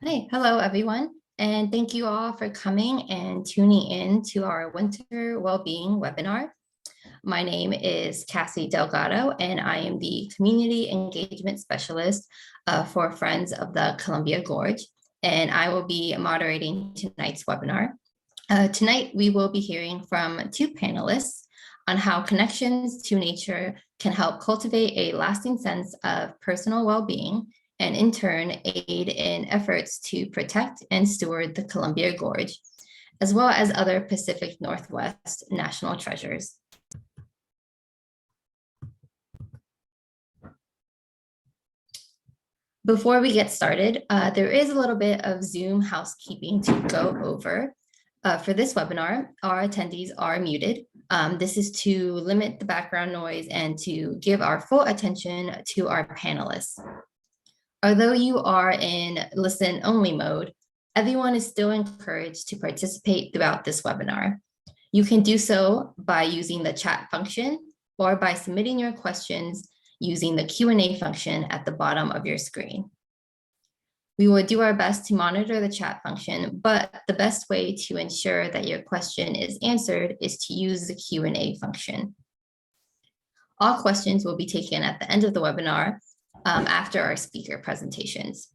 Hi, hello everyone, and thank you all for coming and tuning in to our Winter Wellbeing webinar. My name is Cassie Delgado, and I am the Community Engagement Specialist for Friends of the Columbia Gorge, and I will be moderating tonight's webinar. Tonight, we will be hearing from two panelists on how connections to nature can help cultivate a lasting sense of personal well-being and in turn aid in efforts to protect and steward the Columbia Gorge, as well as other Pacific Northwest national treasures. Before we get started, there is a little bit of Zoom housekeeping to go over. For this webinar, our attendees are muted. This is to limit the background noise and to give our full attention to our panelists. Although you are in listen-only mode, everyone is still encouraged to participate throughout this webinar. You can do so by using the chat function or by submitting your questions using the Q&A function at the bottom of your screen. We will do our best to monitor the chat function, but the best way to ensure that your question is answered is to use the Q&A function. All questions will be taken at the end of the webinar after our speaker presentations.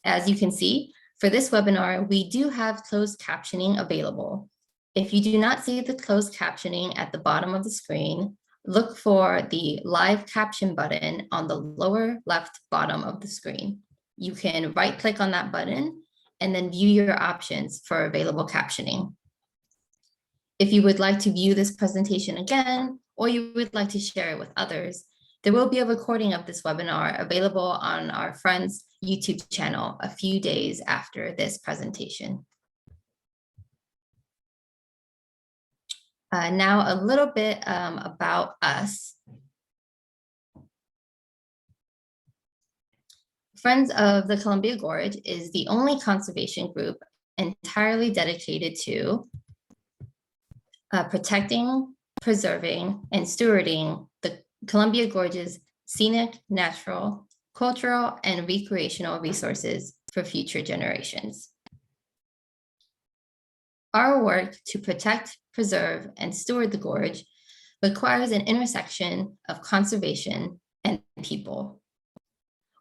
As you can see, for this webinar, we do have closed captioning available. If you do not see the closed captioning at the bottom of the screen, look for the live caption button on the lower left bottom of the screen. You can right-click on that button and then view your options for available captioning. If you would like to view this presentation again, or you would like to share it with others, there will be a recording of this webinar available on our friend's YouTube channel a few days after this presentation. Now a little bit about us. Friends of the Columbia Gorge is the only conservation group entirely dedicated to protecting, preserving, and stewarding the Columbia Gorge's scenic, natural, cultural, and recreational resources for future generations. Our work to protect, preserve, and steward the gorge requires an intersection of conservation and people.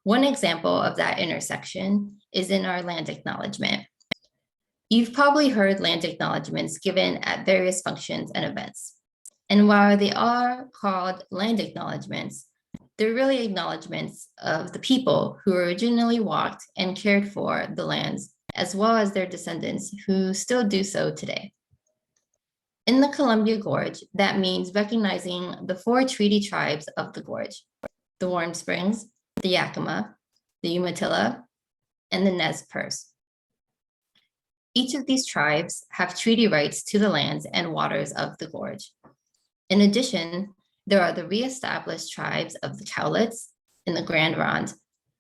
One example of that intersection is in our land acknowledgement. You've probably heard land acknowledgements given at various functions and events. And while they are called land acknowledgements, they're really acknowledgements of the people who originally walked and cared for the lands, as well as their descendants who still do so today. In the Columbia Gorge, that means recognizing the 4 treaty tribes of the gorge: the Warm Springs, the Yakima, the Umatilla, and the Nez Perce. Each of these tribes have treaty rights to the lands and waters of the gorge. In addition, there are the reestablished tribes of the Cowlitz in the Grand Ronde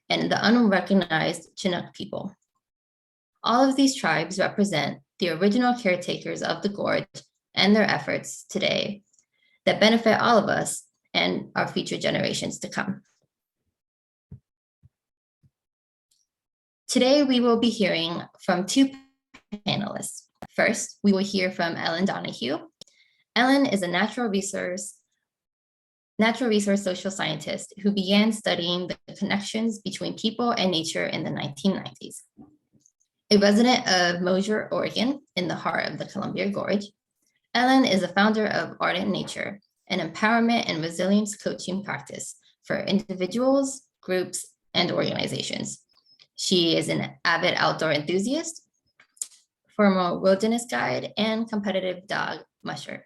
and the unrecognized Chinook people. All of these tribes represent the original caretakers of the gorge and their efforts today that benefit all of us and our future generations to come. Today, we will be hearing from 2 panelists. First, we will hear from Ellen Donoghue. Ellen is a natural resource social scientist who began studying the connections between people and nature in the 1990s. A resident of Mosier, Oregon, in the heart of the Columbia Gorge, Ellen is a founder of Ardent, an empowerment and resilience coaching practice for individuals, groups, and organizations. She is an avid outdoor enthusiast, former wilderness guide, and competitive dog musher.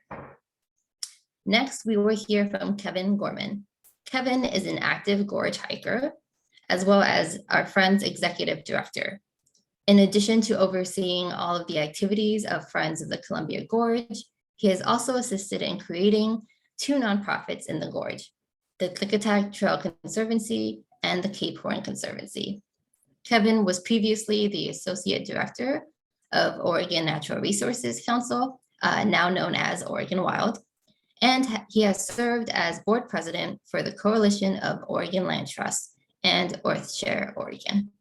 Next, we will hear from Kevin Gorman. Kevin is an active gorge hiker, as well as our Friends Executive Director. In addition to overseeing all of the activities of Friends of the Columbia Gorge, he has also assisted in creating 2 nonprofits in the gorge, the Klickitat Trail Conservancy and the Cape Horn Conservancy. Kevin was previously the Associate Director of Oregon Natural Resources Council, now known as Oregon Wild, and he has served as board president for the Coalition of Oregon Land Trusts and Earthshare Oregon.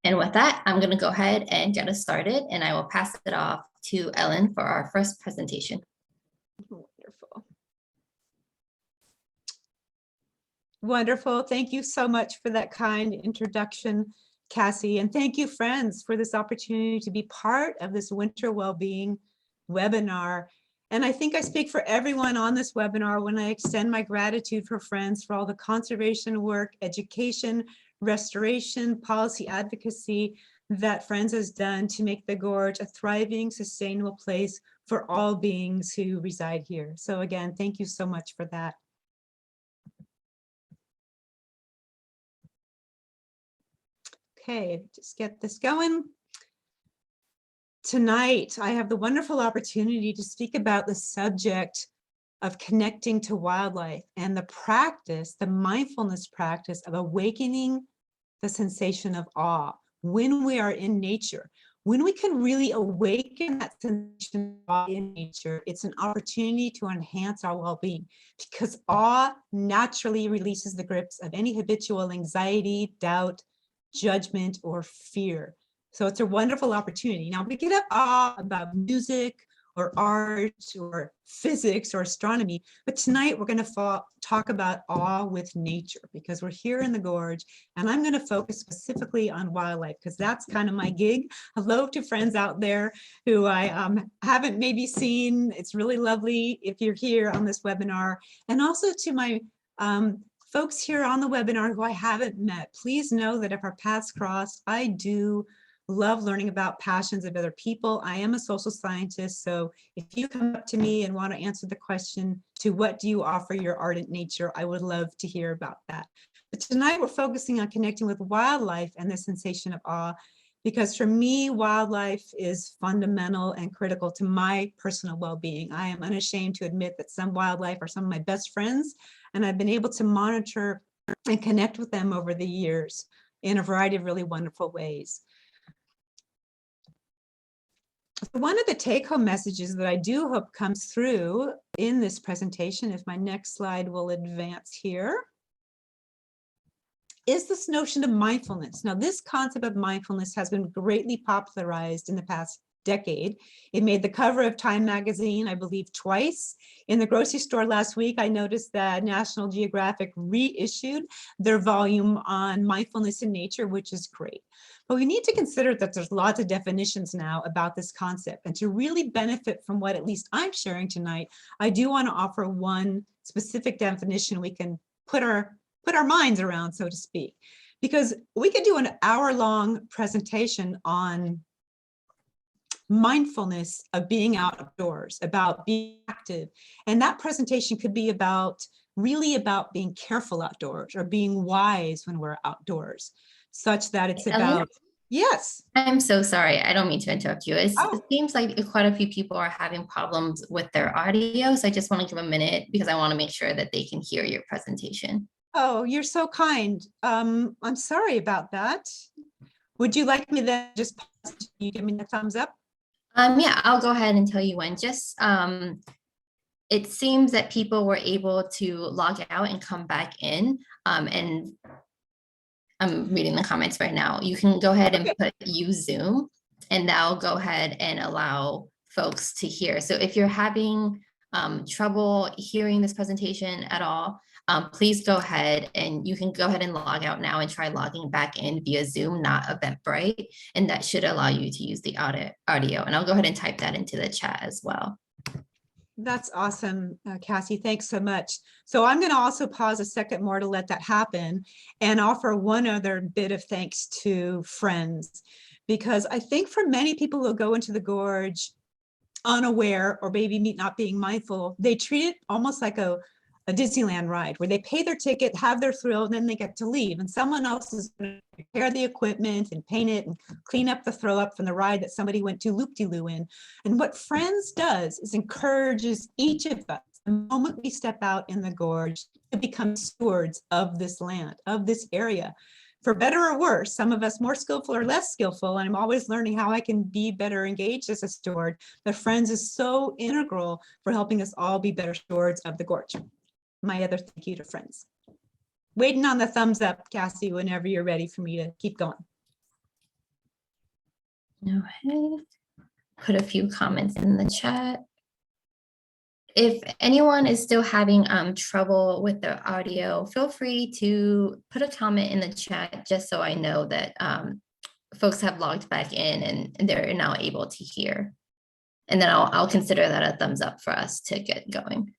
And with that, I'm going to go ahead and get us started, and I will pass it off to Ellen for our first presentation. Wonderful. Wonderful. Thank you so much for that kind introduction, Cassie. And thank you, friends, for this opportunity to be part of this winter well-being webinar. And I think I speak for everyone on this webinar when I extend my gratitude for friends for all the conservation work, education, restoration, policy advocacy that Friends has done to make the Gorge a thriving, sustainable place for all beings who reside here. So again, thank you so much for that. Okay, just get this going. Tonight, I have the wonderful opportunity to speak about the subject of connecting to wildlife and the practice, the mindfulness practice of awakening the sensation of awe when we are in nature. When we can really awaken that sensation of awe in nature, it's an opportunity to enhance our well-being, because awe naturally releases the grips of any habitual anxiety, doubt, judgment, or fear. So it's a wonderful opportunity. Now, we get awe about music or art or physics or astronomy, but tonight we're going to talk about awe with nature, because we're here in the Gorge, and I'm going to focus specifically on wildlife, because that's kind of my gig. Hello to friends out there who I haven't maybe seen. It's really lovely if you're here on this webinar, and also to my folks here on the webinar who I haven't met. Please know that if our paths cross, I do love learning about passions of other people. I am a social scientist, so if you come up to me and want to answer the question to what do you offer your ardent nature, I would love to hear about that. But tonight we're focusing on connecting with wildlife and the sensation of awe, because for me, wildlife is fundamental and critical to my personal well-being. I am unashamed to admit that some wildlife are some of my best friends, and I've been able to monitor and connect with them over the years in a variety of really wonderful ways. One of the take-home messages that I do hope comes through in this presentation, if my next slide will advance here, is this notion of mindfulness. Now, this concept of mindfulness has been greatly popularized in the past decade. It made the cover of Time magazine, I believe, twice. In the grocery store last week, I noticed that National Geographic reissued their volume on mindfulness in nature, which is great. But we need to consider that there's lots of definitions now about this concept. And to really benefit from what at least I'm sharing tonight, I do want to offer one specific definition we can put our minds around, so to speak, because we could do an hour-long presentation on mindfulness of being outdoors, about being active. And that presentation could be really about being careful outdoors or being wise when we're outdoors, such that it's about, yes. I'm so sorry. I don't mean to interrupt you. It seems like quite a few people are having problems with their audio. So I just want to give a minute because I want to make sure that they can hear your presentation. Oh, you're so kind. I'm sorry about that. Would you like me then just pause? You give me the thumbs up? Yeah, I'll go ahead and tell you when. Just it seems that people were able to log out and come back in. And I'm reading the comments right now. You can go ahead and use Zoom, and that'll go ahead and allow folks to hear. So if you're having trouble hearing this presentation at all, please go ahead and you can go ahead and log out now and try logging back in via Zoom, not Eventbrite, and that should allow you to use the audio. And I'll go ahead and type that into the chat as well. That's awesome, Cassie. Thanks so much. So I'm going to also pause a second more to let that happen and offer one other bit of thanks to friends, because I think for many people who go into the Gorge unaware or maybe not being mindful, they treat it almost like a Disneyland ride where they pay their ticket, have their thrill, and then they get to leave. And someone else is going to prepare the equipment and paint it and clean up the throw up from the ride that somebody went to loop-de-loo in. And what Friends does is encourages each of us, the moment we step out in the Gorge, to become stewards of this land, of this area. For better or worse, some of us more skillful or less skillful, and I'm always learning how I can be better engaged as a steward, but Friends is so integral for helping us all be better stewards of the Gorge. My other thank you to Friends. Waiting on the thumbs up, Cassie, whenever you're ready for me to keep going. Okay. Put a few comments in the chat. If anyone is still having trouble with the audio, feel free to put a comment in the chat just so I know that folks have logged back in and they're now able to hear. And then I'll consider that a thumbs up for us to get going.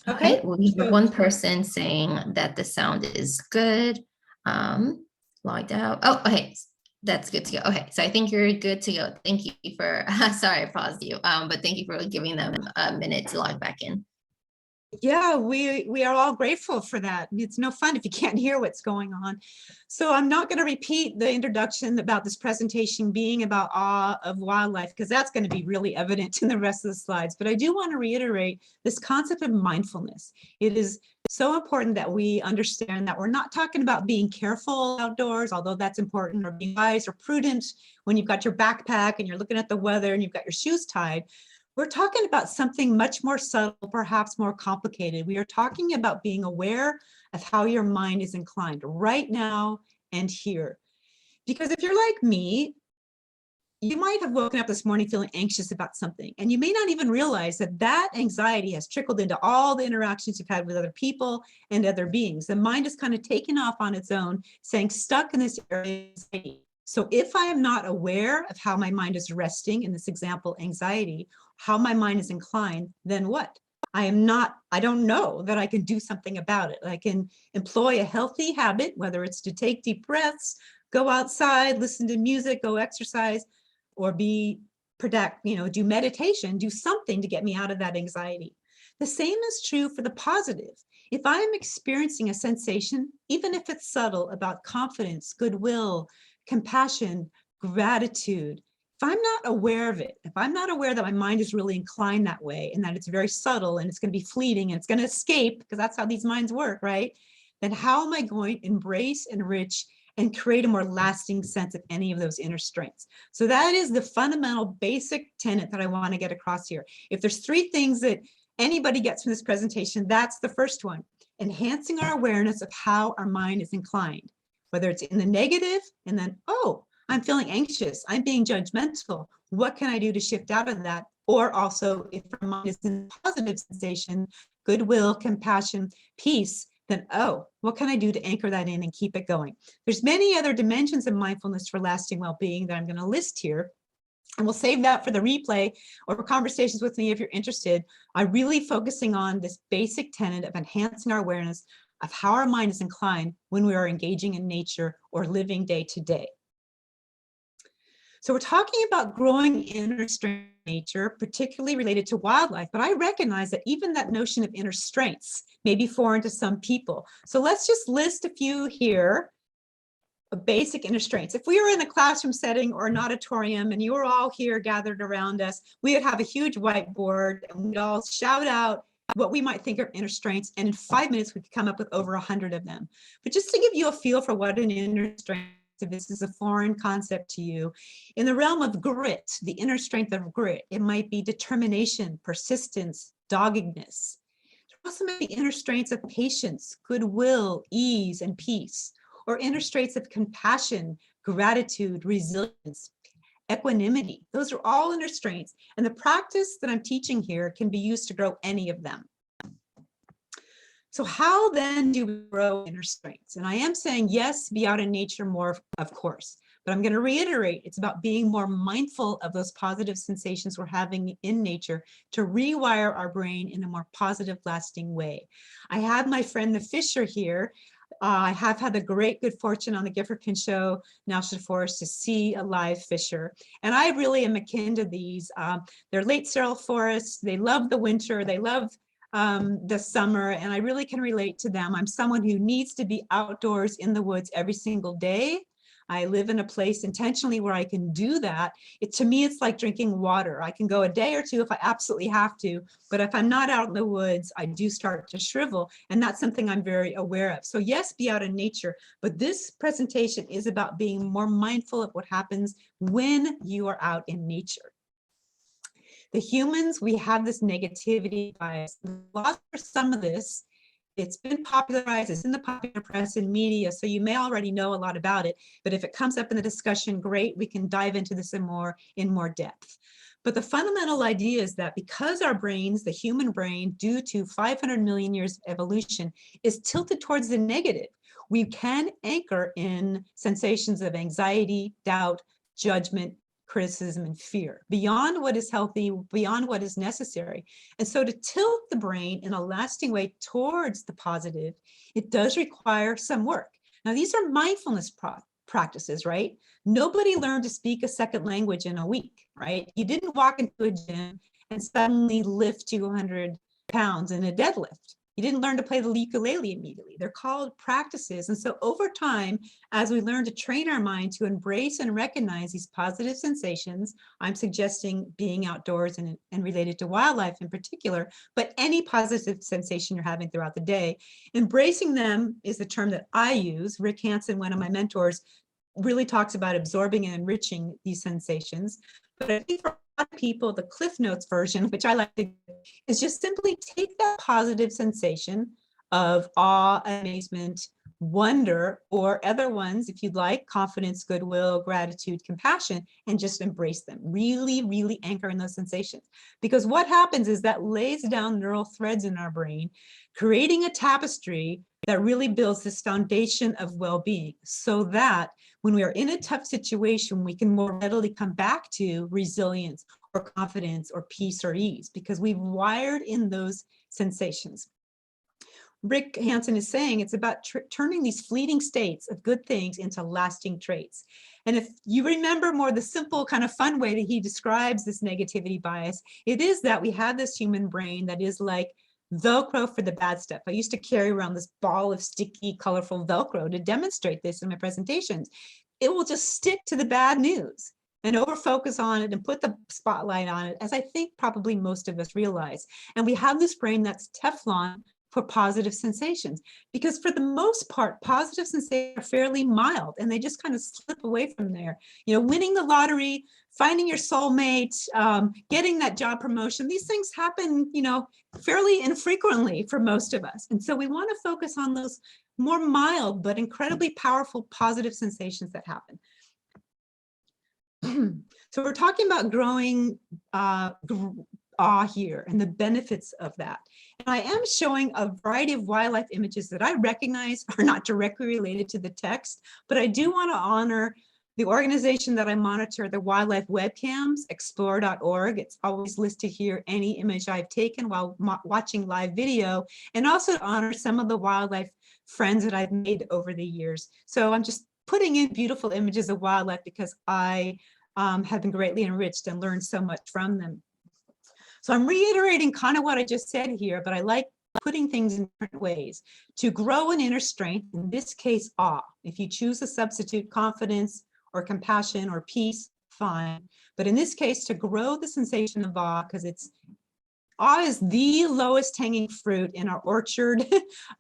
Okay, we have one person saying that the sound is good. Logged out. Oh, okay, that's good to go. Okay, so I think you're good to go. Thank you for, sorry, I paused you, but thank you for giving them a minute to log back in. Yeah, we are all grateful for that. It's no fun if you can't hear what's going on. So I'm not going to repeat the introduction about this presentation being about awe of wildlife, because that's going to be really evident in the rest of the slides. But I do want to reiterate this concept of mindfulness. It is so important that we understand that we're not talking about being careful outdoors, although that's important, or being wise or prudent when you've got your backpack and you're looking at the weather and you've got your shoes tied. We're talking about something much more subtle, perhaps more complicated. We are talking about being aware of how your mind is inclined right now and here. Because if you're like me, you might have woken up this morning feeling anxious about something, and you may not even realize that that anxiety has trickled into all the interactions you've had with other people and other beings. The mind is kind of taken off on its own, saying, stuck in this area. So if I am not aware of how my mind is resting, in this example, anxiety, how my mind is inclined, then what? I don't know that I can do something about it. I can employ a healthy habit, whether it's to take deep breaths, go outside, listen to music, go exercise, or do meditation, do something to get me out of that anxiety. The same is true for the positive. If I am experiencing a sensation, even if it's subtle, about confidence, goodwill, compassion, gratitude, if I'm not aware of it, if I'm not aware that my mind is really inclined that way and that it's very subtle and it's going to be fleeting and it's going to escape, because that's how these minds work, right? Then how am I going to embrace, enrich, and create a more lasting sense of any of those inner strengths? So that is the fundamental basic tenet that I want to get across here. If there's three things that anybody gets from this presentation, that's the first one: enhancing our awareness of how our mind is inclined. Whether it's in the negative, and then, oh, I'm feeling anxious, I'm being judgmental, what can I do to shift out of that? Or also, if our mind is in positive sensation, goodwill, compassion, peace, then, oh, what can I do to anchor that in and keep it going? There's many other dimensions of mindfulness for lasting well-being that I'm going to list here. And we'll save that for the replay or for conversations with me if you're interested. I'm really focusing on this basic tenet of enhancing our awareness of how our mind is inclined when we are engaging in nature or living day to day. So we're talking about growing inner strength in nature, particularly related to wildlife, but I recognize that even that notion of inner strengths may be foreign to some people. So let's just list a few here of basic inner strengths. If we were in a classroom setting or an auditorium and you were all here gathered around us, we would have a huge whiteboard and we'd all shout out what we might think are inner strengths. And in 5 minutes, we could come up with over 100 of them. But just to give you a feel for what an inner strength, if this is a foreign concept to you, in the realm of grit, the inner strength of grit, it might be determination, persistence, doggedness. There also may be inner strengths of patience, goodwill, ease, and peace, or inner strengths of compassion, gratitude, resilience, equanimity. Those are all inner strengths, and the practice that I'm teaching here can be used to grow any of them. So how then do we grow inner strengths? And I am saying, yes, be out in nature more, of course, but I'm going to reiterate, it's about being more mindful of those positive sensations we're having in nature to rewire our brain in a more positive, lasting way. I have my friend the fisher here. I have had the great good fortune on the Gifford Pinchot Show National Forest to see a live fisher. And I really am akin to these. They're late sterile forests. They love the winter. They love the summer, and I really can relate to them. I'm someone who needs to be outdoors in the woods every single day. I live in a place intentionally where I can do that. To me, it's like drinking water. I can go a day or two if I absolutely have to, but if I'm not out in the woods, I do start to shrivel, and that's something I'm very aware of. So yes, be out in nature, but this presentation is about being more mindful of what happens when you are out in nature. The humans, we have this negativity bias. Lots for some of this. It's been popularized, it's in the popular press and media, so you may already know a lot about it, but if it comes up in the discussion, great, we can dive into this in more depth. But the fundamental idea is that because our brains, the human brain, due to 500 million years of evolution, is tilted towards the negative, we can anchor in sensations of anxiety, doubt, judgment, criticism, and fear, beyond what is healthy, beyond what is necessary. And so to tilt the brain in a lasting way towards the positive, it does require some work. Now, these are mindfulness practices, right? Nobody learned to speak a second language in a week, right? You didn't walk into a gym and suddenly lift 200 pounds in a deadlift. You didn't learn to play the ukulele immediately. They're called practices. And so over time, as we learn to train our mind to embrace and recognize these positive sensations, I'm suggesting being outdoors and related to wildlife in particular, but any positive sensation you're having throughout the day, embracing them is the term that I use. Rick Hansen, one of my mentors, really talks about absorbing and enriching these sensations. But I think for a lot of people, the Cliff Notes version, which I like to do, is just simply take that positive sensation of awe, amazement, wonder, or other ones, if you'd like, confidence, goodwill, gratitude, compassion, and just embrace them. Really, really anchor in those sensations. Because what happens is that lays down neural threads in our brain, creating a tapestry that really builds this foundation of well-being, so that when we are in a tough situation, we can more readily come back to resilience or confidence or peace or ease, because we've wired in those sensations. Rick Hansen is saying it's about turning these fleeting states of good things into lasting traits. And if you remember more the simple kind of fun way that he describes this negativity bias, it is that we have this human brain that is like Velcro for the bad stuff. I used to carry around this ball of sticky, colorful Velcro to demonstrate this in my presentations. It will just stick to the bad news and over-focus on it and put the spotlight on it, as I think probably most of us realize. And we have this brain that's Teflon for positive sensations, because for the most part, positive sensations are fairly mild and they just kind of slip away from there. You know, winning the lottery, finding your soulmate, getting that job promotion, these things happen, you know, fairly infrequently for most of us. And so we want to focus on those more mild but incredibly powerful positive sensations that happen. So we're talking about growing awe here and the benefits of that. And I am showing a variety of wildlife images that I recognize are not directly related to the text, but I do want to honor the organization that I monitor, the wildlife webcams, explore.org. It's always listed here, any image I've taken while watching live video, and also to honor some of the wildlife friends that I've made over the years. So I'm just putting in beautiful images of wildlife because I have been greatly enriched and learned so much from them. So I'm reiterating kind of what I just said here, but I like putting things in different ways. To grow an inner strength, in this case, awe. If you choose to substitute confidence or compassion or peace, fine. But in this case, to grow the sensation of awe, because awe is the lowest hanging fruit in our orchard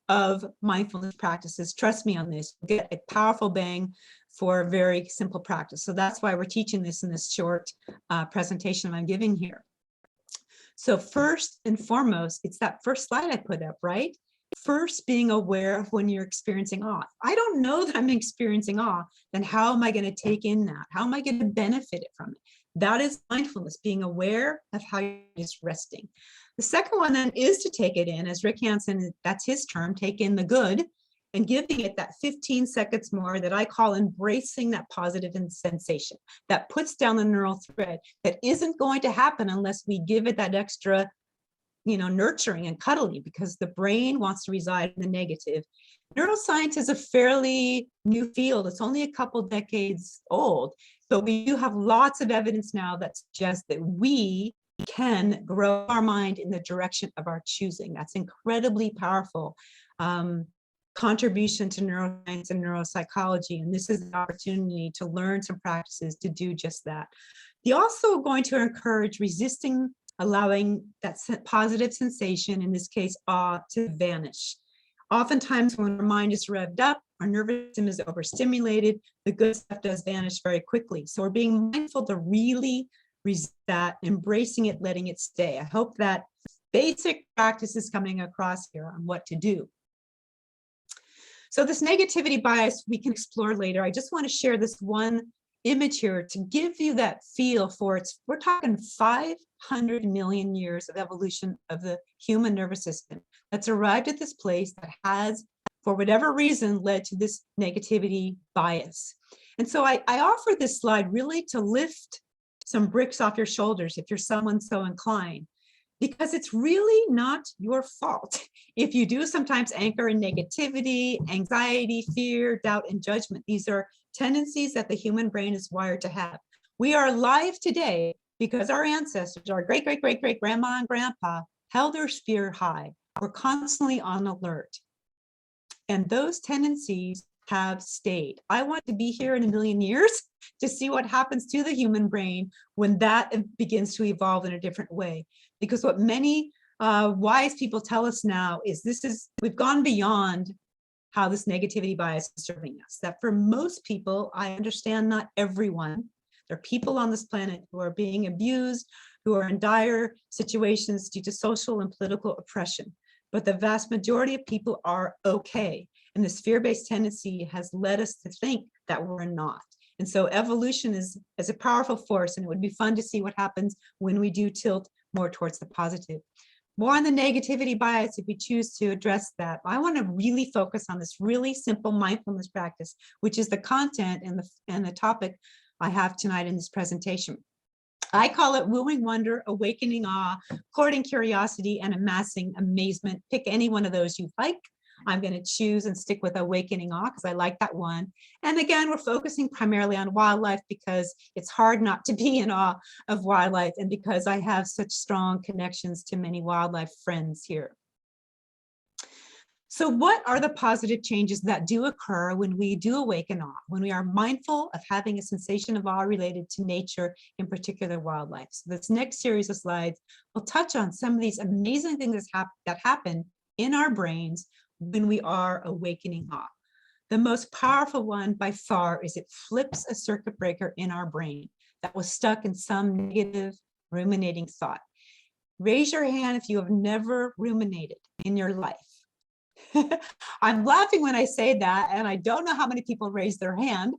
of mindfulness practices. Trust me on this, you'll get a powerful bang for a very simple practice. So that's why we're teaching this in this short presentation I'm giving here. So first and foremost, it's that first slide I put up, right? First, being aware of when you're experiencing awe. I don't know that I'm experiencing awe, then how am I going to take in that? How am I going to benefit from it? That is mindfulness, being aware of how you're just resting. The second one then is to take it in, as Rick Hansen, that's his term, take in the good, and giving it that 15 seconds more that I call embracing that positive sensation that puts down the neural thread that isn't going to happen unless we give it that extra, you know, nurturing and cuddling, because the brain wants to reside in the negative. Neuroscience is a fairly new field. It's only a couple decades old, but we do have lots of evidence now that suggests that we can grow our mind in the direction of our choosing. That's incredibly powerful. Contribution to neuroscience and neuropsychology, and this is an opportunity to learn some practices to do just that. They're also going to encourage resisting allowing that positive sensation, in this case awe, to vanish. Oftentimes when our mind is revved up, our nervous system is overstimulated, the good stuff does vanish very quickly. So we're being mindful to really that, embracing it, letting it stay. I hope that basic practice is coming across here on what to do. So this negativity bias we can explore later. I just want to share this one image here to give you that feel for it's, we're talking 500 million years of evolution of the human nervous system that's arrived at this place that has, for whatever reason, led to this negativity bias. And so I offer this slide really to lift some bricks off your shoulders if you're someone so inclined, because it's really not your fault if you do sometimes anchor in negativity, anxiety, fear, doubt, and judgment. These are tendencies that the human brain is wired to have. We are alive today because our ancestors, our great, great, great, great grandma and grandpa held their spirit high. We're constantly on alert. And those tendencies have stayed. I want to be here in a million years to see what happens to the human brain when that begins to evolve in a different way. Because what many wise people tell us now is we've gone beyond how this negativity bias is serving us. That for most people, I understand not everyone, there are people on this planet who are being abused, who are in dire situations due to social and political oppression. But the vast majority of people are okay. And this fear-based tendency has led us to think that we're not. And so evolution is a powerful force, and it would be fun to see what happens when we do tilt more towards the positive. More on the negativity bias if we choose to address that. I want to really focus on this really simple mindfulness practice, which is the content and the topic I have tonight in this presentation. I call it wooing wonder, awakening awe, courting curiosity, and amassing amazement. Pick any one of those you like. I'm going to choose and stick with awakening awe because I like that one. And again, we're focusing primarily on wildlife because it's hard not to be in awe of wildlife, and because I have such strong connections to many wildlife friends here. So what are the positive changes that do occur when we do awaken awe, when we are mindful of having a sensation of awe related to nature, in particular wildlife? So this next series of slides will touch on some of these amazing things that happen in our brains when we are awakening awe. The most powerful one by far is it flips a circuit breaker in our brain that was stuck in some negative ruminating thought. Raise your hand if you have never ruminated in your life. I'm laughing when I say that, and I don't know how many people raise their hand,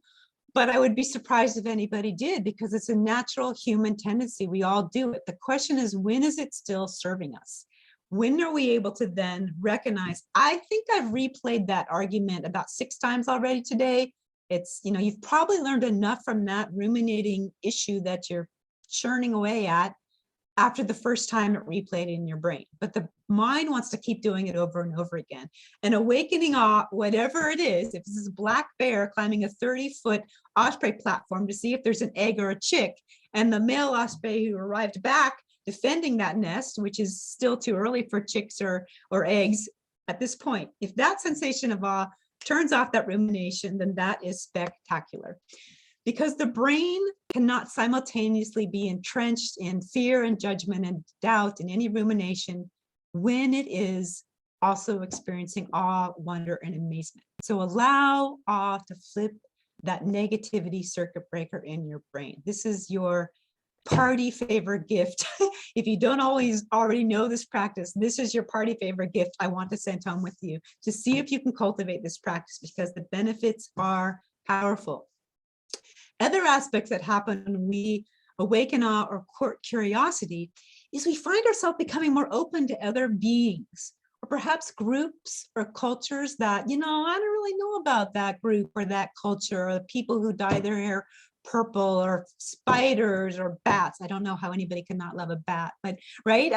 but I would be surprised if anybody did, because it's a natural human tendency. We all do it. The question is, when is it still serving us? When are we able to then recognize? I think I've replayed that argument about 6 times already today. It's, you've probably learned enough from that ruminating issue that you're churning away at after the first time it replayed in your brain. But the mind wants to keep doing it over and over again. And awakening awe, whatever it is, if this is a black bear climbing a 30-foot osprey platform to see if there's an egg or a chick, and the male osprey who arrived back defending that nest, which is still too early for chicks or eggs at this point, if that sensation of awe turns off that rumination, then that is spectacular. Because the brain cannot simultaneously be entrenched in fear and judgment and doubt and any rumination when it is also experiencing awe, wonder, and amazement. So allow awe to flip that negativity circuit breaker in your brain. This is your party favor gift. If you don't already know this practice, this is your party favor gift I want to send home with you to see if you can cultivate this practice, because the benefits are powerful. Other aspects that happen when we awaken awe or court curiosity is we find ourselves becoming more open to other beings, or perhaps groups or cultures that, I don't really know about that group or that culture, or the people who dye their hair purple, or spiders or bats. I don't know how anybody can not love a bat, but right?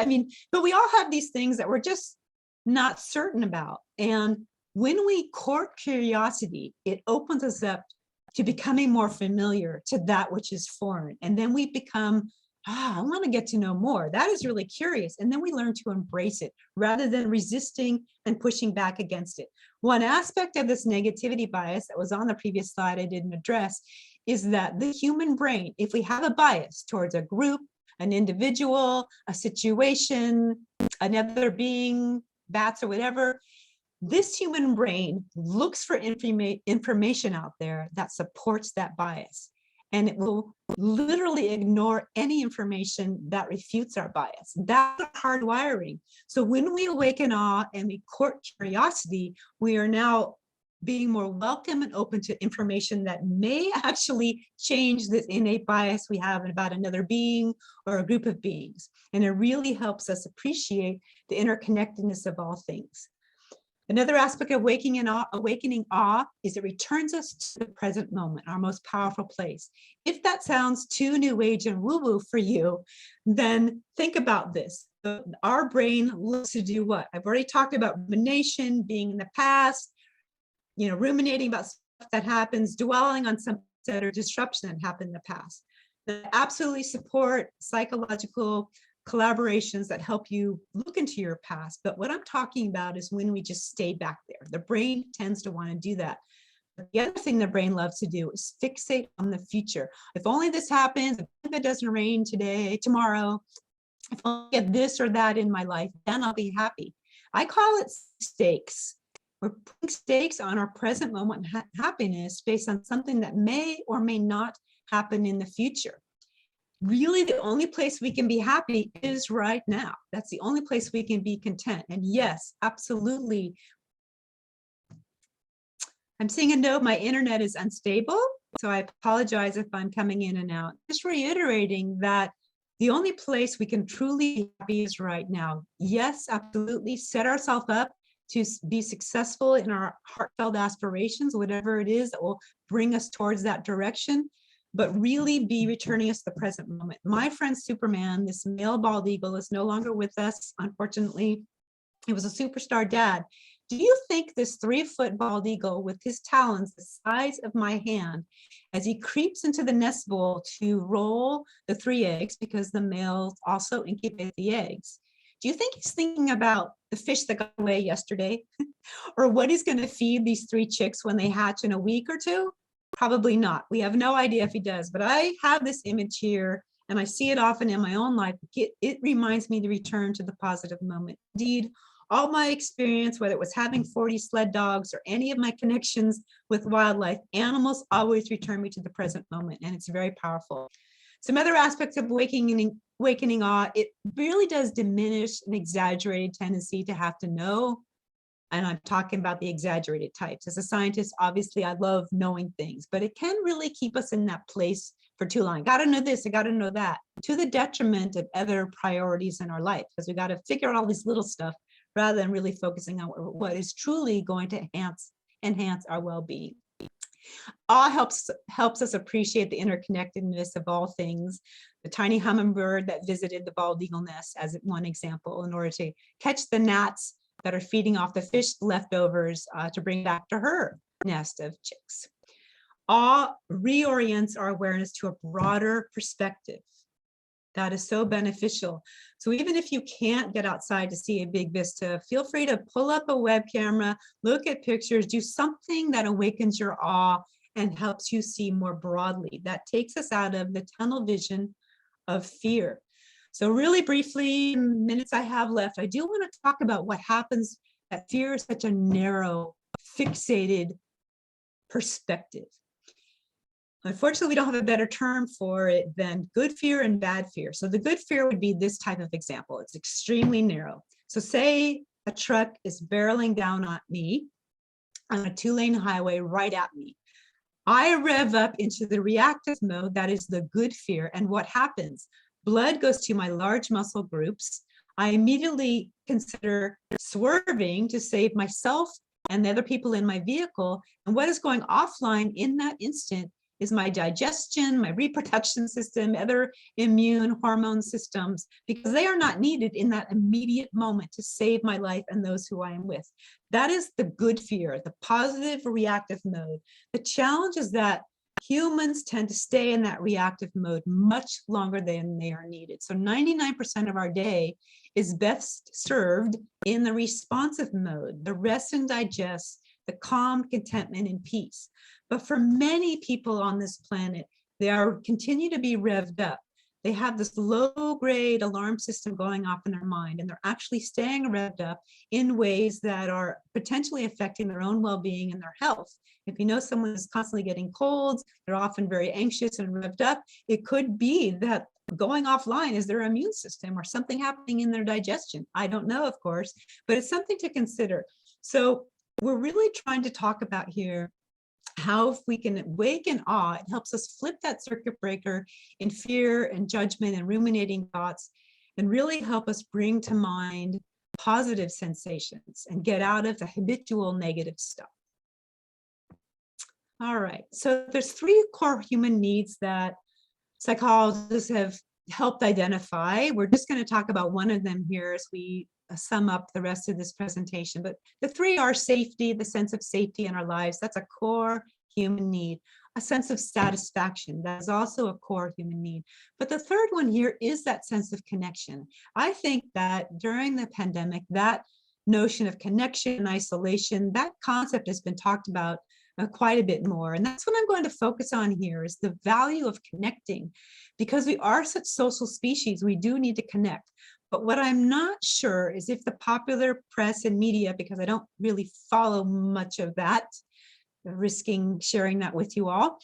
But we all have these things that we're just not certain about. And when we court curiosity, it opens us up to becoming more familiar to that which is foreign. And then we become, I want to get to know more. That is really curious. And then we learn to embrace it rather than resisting and pushing back against it. One aspect of this negativity bias that was on the previous slide I didn't address is that the human brain, if we have a bias towards a group, an individual, a situation, another being, bats or whatever, this human brain looks for information out there that supports that bias. and it will literally ignore any information that refutes our bias. That's hardwiring. So when we awaken awe and we court curiosity, we are now being more welcome and open to information that may actually change this innate bias we have about another being or a group of beings. And it really helps us appreciate the interconnectedness of all things. Another aspect of awakening awe is it returns us to the present moment, our most powerful place. If that sounds too new age and woo-woo for you, then think about this. Our brain loves to do what? I've already talked about rumination, being in the past, ruminating about stuff that happens, dwelling on some set or disruption that happened in the past. That absolutely support psychological collaborations that help you look into your past. But what I'm talking about is when we just stay back there. The brain tends to want to do that. But the other thing the brain loves to do is fixate on the future. If only this happens, if it doesn't rain tomorrow, if I get this or that in my life, then I'll be happy. I call it stakes. We're putting stakes on our present moment happiness based on something that may or may not happen in the future. Really, the only place we can be happy is right now. That's the only place we can be content. And yes, absolutely. I'm seeing a note, my internet is unstable, so I apologize if I'm coming in and out. Just reiterating that the only place we can truly be happy is right now. Yes, absolutely. Set ourselves up to be successful in our heartfelt aspirations, whatever it is that will bring us towards that direction, but really be returning us to the present moment. My friend Superman, this male bald eagle, is no longer with us, unfortunately. He was a superstar dad. Do you think this 3-foot bald eagle with his talons the size of my hand, as he creeps into the nest bowl to roll the 3 eggs, because the males also incubate the eggs, do you think he's thinking about the fish that got away yesterday or what he's going to feed these 3 chicks when they hatch in a week or two? Probably not. We have no idea if he does, but I have this image here and I see it often in my own life. It reminds me to return to the positive moment. Indeed, all my experience, whether it was having 40 sled dogs or any of my connections with wildlife, animals always return me to the present moment, and it's very powerful. Some other aspects of awakening awe, it really does diminish an exaggerated tendency to have to know. And I'm talking about the exaggerated types. As a scientist, obviously, I love knowing things, but it can really keep us in that place for too long. Got to know this, I got to know that, to the detriment of other priorities in our life, because we got to figure out all this little stuff rather than really focusing on what is truly going to enhance our well-being. Awe helps us appreciate the interconnectedness of all things. The tiny hummingbird that visited the bald eagle nest, as one example, in order to catch the gnats that are feeding off the fish leftovers to bring back to her nest of chicks. Awe reorients our awareness to a broader perspective. That is so beneficial. So even if you can't get outside to see a big vista, feel free to pull up a web camera, look at pictures, do something that awakens your awe and helps you see more broadly. That takes us out of the tunnel vision of fear. So really briefly, minutes I have left, I do want to talk about what happens that fear is such a narrow, fixated perspective. Unfortunately, we don't have a better term for it than good fear and bad fear. So the good fear would be this type of example. It's extremely narrow. So say a truck is barreling down at me on a 2-lane highway right at me. I rev up into the reactive mode, that is the good fear. And what happens? Blood goes to my large muscle groups. I immediately consider swerving to save myself and the other people in my vehicle. And what is going offline in that instant is my digestion, my reproduction system, other immune hormone systems, because they are not needed in that immediate moment to save my life and those who I am with. That is the good fear, the positive reactive mode. The challenge is that humans tend to stay in that reactive mode much longer than they are needed. So 99% of our day is best served in the responsive mode, the rest and digest, the calm, contentment, and peace. But for many people on this planet, they continue to be revved up. they have this low-grade alarm system going off in their mind, and they're actually staying revved up in ways that are potentially affecting their own well-being and their health. If you know someone is constantly getting colds, they're often very anxious and revved up, it could be that going offline is their immune system or something happening in their digestion. I don't know, of course, but it's something to consider. So we're really trying to talk about here how if we can wake in awe, it helps us flip that circuit breaker in fear and judgment and ruminating thoughts, and really help us bring to mind positive sensations and get out of the habitual negative stuff. All right, so there's 3 core human needs that psychologists have helped identify. We're just going to talk about one of them here as we sum up the rest of this presentation. But the 3 are safety, the sense of safety in our lives. That's a core human need. A sense of satisfaction, that is also a core human need. But the third one here is that sense of connection. I think that during the pandemic, that notion of connection and isolation, that concept has been talked about quite a bit more. And that's what I'm going to focus on here, is the value of connecting. Because we are such social species, we do need to connect. But what I'm not sure is if the popular press and media, because I don't really follow much of that, risking sharing that with you all.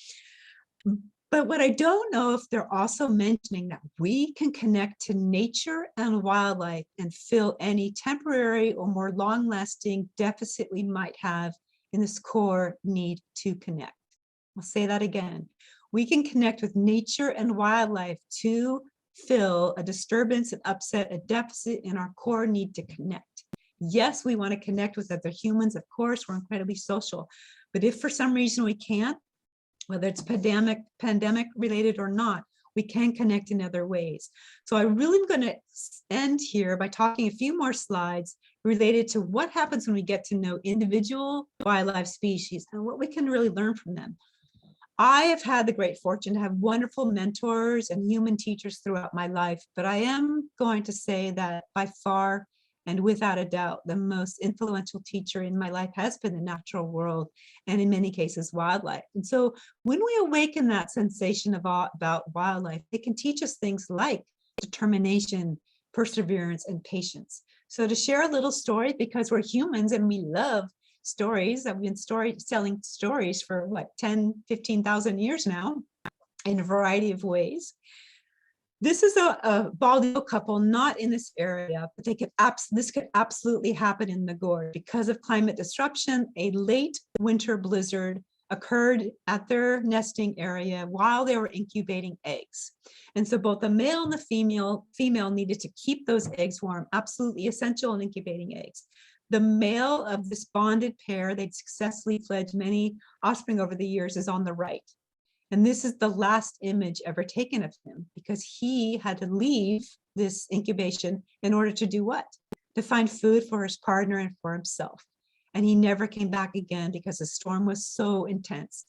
But what I don't know if they're also mentioning that we can connect to nature and wildlife and fill any temporary or more long-lasting deficit we might have in this core need to connect. I'll say that again. We can connect with nature and wildlife to fill a disturbance, an upset, a deficit in our core need to connect. Yes, we want to connect with other humans. Of course, we're incredibly social. But if for some reason we can't, whether it's pandemic related or not, we can connect in other ways. So I really am going to end here by talking a few more slides related to what happens when we get to know individual wildlife species and what we can really learn from them. I have had the great fortune to have wonderful mentors and human teachers throughout my life, but I am going to say that by far and without a doubt, the most influential teacher in my life has been the natural world, and in many cases, wildlife. And so when we awaken that sensation of awe about wildlife, it can teach us things like determination, perseverance, and patience. So to share a little story, because we're humans and we love stories, I've been telling stories for what, 10, 15,000 years now in a variety of ways. This is a bald eagle couple, not in this area, but this could absolutely happen in the gorge. Because of climate disruption, a late winter blizzard occurred at their nesting area while they were incubating eggs. And so both the male and the female needed to keep those eggs warm, absolutely essential in incubating eggs. The male of this bonded pair, they'd successfully fledged many offspring over the years, is on the right. And this is the last image ever taken of him, because he had to leave this incubation in order to do what? To find food for his partner and for himself. And he never came back again because the storm was so intense.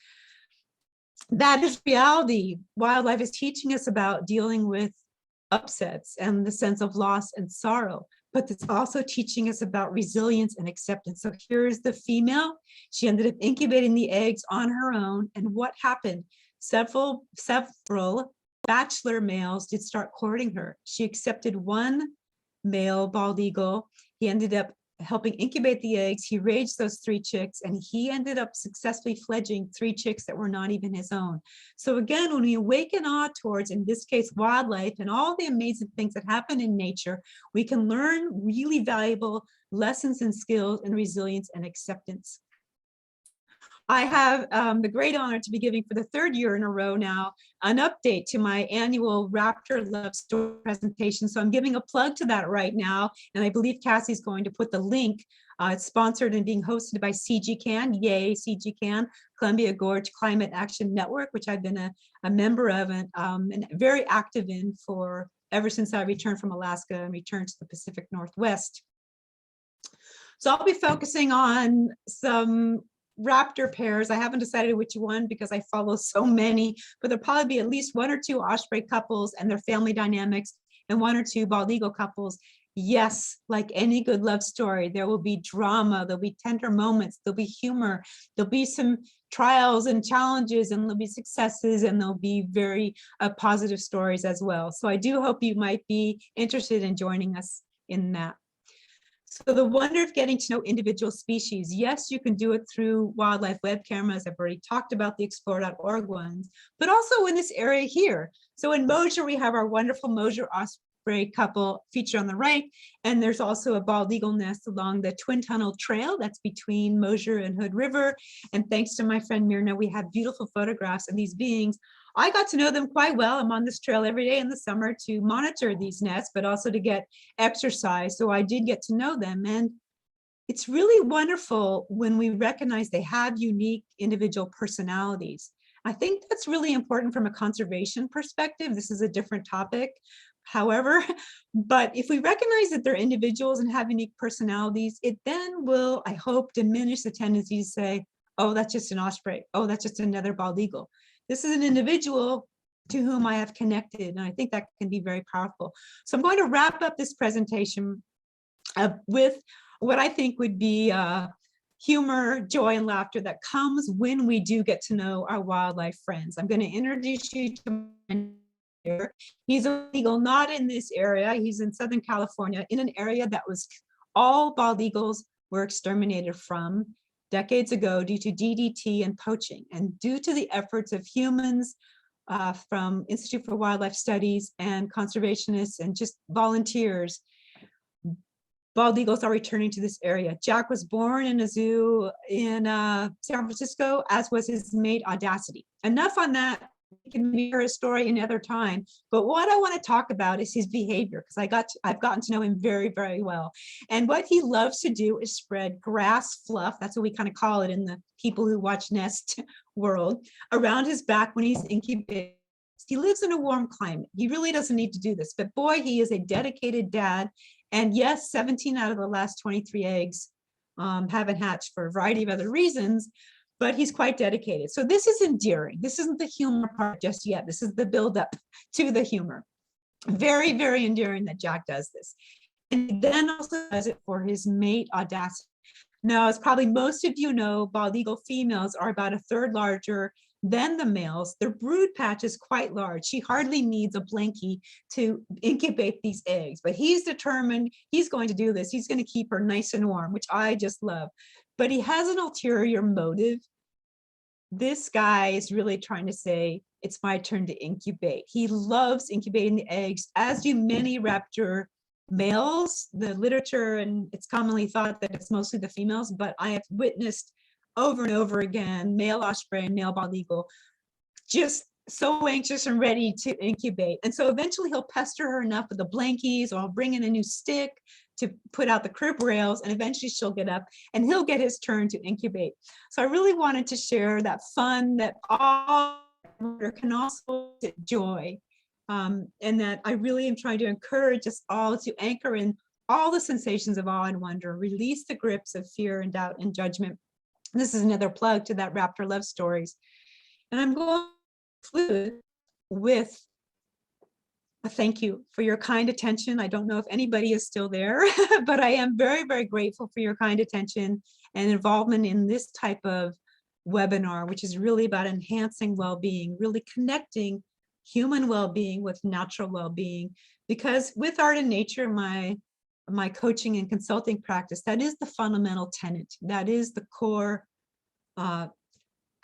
That is reality. Wildlife is teaching us about dealing with upsets and the sense of loss and sorrow, but it's also teaching us about resilience and acceptance. So here's the female. She ended up incubating the eggs on her own. And what happened? Several bachelor males did start courting her. She accepted one male bald eagle. He ended up helping incubate the eggs. He raised those 3 chicks, and he ended up successfully fledging 3 chicks that were not even his own. So again, when we awaken awe towards, in this case, wildlife and all the amazing things that happen in nature, we can learn really valuable lessons and skills and resilience and acceptance. I have the great honor to be giving for the 3rd year in a row now an update to my annual Raptor Love Story presentation. So I'm giving a plug to that right now. And I believe Cassie's going to put the link. It's sponsored and being hosted by CGCAN, yay, CGCAN, Columbia Gorge Climate Action Network, which I've been a member of and very active in for ever since I returned from Alaska and returned to the Pacific Northwest. So I'll be focusing on some raptor pairs. I haven't decided which one because I follow so many, but there'll probably be at least 1 or 2 osprey couples and their family dynamics, and 1 or 2 bald eagle couples Yes, like any good love story, there will be drama, there'll be tender moments, there'll be humor, there'll be some trials and challenges, and there'll be successes, and there'll be very positive stories as well. So I do hope you might be interested in joining us in that. So the wonder of getting to know individual species. Yes, you can do it through wildlife web cameras. I've already talked about the explore.org ones, but also in this area here. So in Mosier, we have our wonderful Mosier osprey couple featured on the right. And there's also a bald eagle nest along the Twin Tunnel Trail that's between Mosier and Hood River. And thanks to my friend Myrna, we have beautiful photographs of these beings. I got to know them quite well. I'm on this trail every day in the summer to monitor these nests, but also to get exercise. So I did get to know them. And it's really wonderful when we recognize they have unique individual personalities. I think that's really important from a conservation perspective. This is a different topic, however, but if we recognize that they're individuals and have unique personalities, it then will, I hope, diminish the tendency to say, oh, that's just an osprey. Oh, that's just another bald eagle. This is an individual to whom I have connected, and I think that can be very powerful. So I'm going to wrap up this presentation with what I think would be humor, joy, and laughter that comes when we do get to know our wildlife friends. I'm going to introduce you to my here. He's a eagle, not in this area. He's in Southern California, in an area that was all bald eagles were exterminated from decades ago due to DDT and poaching, and due to the efforts of humans from Institute for Wildlife Studies and conservationists and just volunteers, bald eagles are returning to this area. Jack was born in a zoo in San Francisco, as was his mate Audacity. Enough on that. We can hear his story another time. But what I want to talk about is his behavior, because I've gotten to know him very, very well. And what he loves to do is spread grass fluff. That's what we kind of call it in the people who watch Nest world, around his back when he's incubating. He lives in a warm climate. He really doesn't need to do this, but boy, he is a dedicated dad. And yes, 17 out of the last 23 eggs haven't hatched for a variety of other reasons, but he's quite dedicated. So this is endearing. This isn't the humor part just yet. This is the buildup to the humor. Very, very endearing that Jack does this. And then also does it for his mate, Audacity. Now, as probably most of you know, bald eagle females are about a third larger than the males. Their brood patch is quite large. She hardly needs a blankie to incubate these eggs, but he's determined he's going to do this. He's going to keep her nice and warm, which I just love. But he has an ulterior motive. This guy is really trying to say, it's my turn to incubate. He loves incubating the eggs, as do many raptor males. The literature, and it's commonly thought that it's mostly the females, but I have witnessed over and over again, male osprey and male bald eagle, just so anxious and ready to incubate. And so eventually he'll pester her enough with the blankies, or I'll bring in a new stick to put out the crib rails, and eventually she'll get up and he'll get his turn to incubate. So I really wanted to share that fun that all can also get joy. And that I really am trying to encourage us all to anchor in all the sensations of awe and wonder, release the grips of fear and doubt and judgment. This is another plug to that Raptor Love Stories. And I'm going to conclude with a thank you for your kind attention. I don't know if anybody is still there, but I am very, very grateful for your kind attention and involvement in this type of webinar, which is really about enhancing well-being, really connecting human well-being with natural well-being. Because with art and nature, my coaching and consulting practice, that is the fundamental tenet. That is the core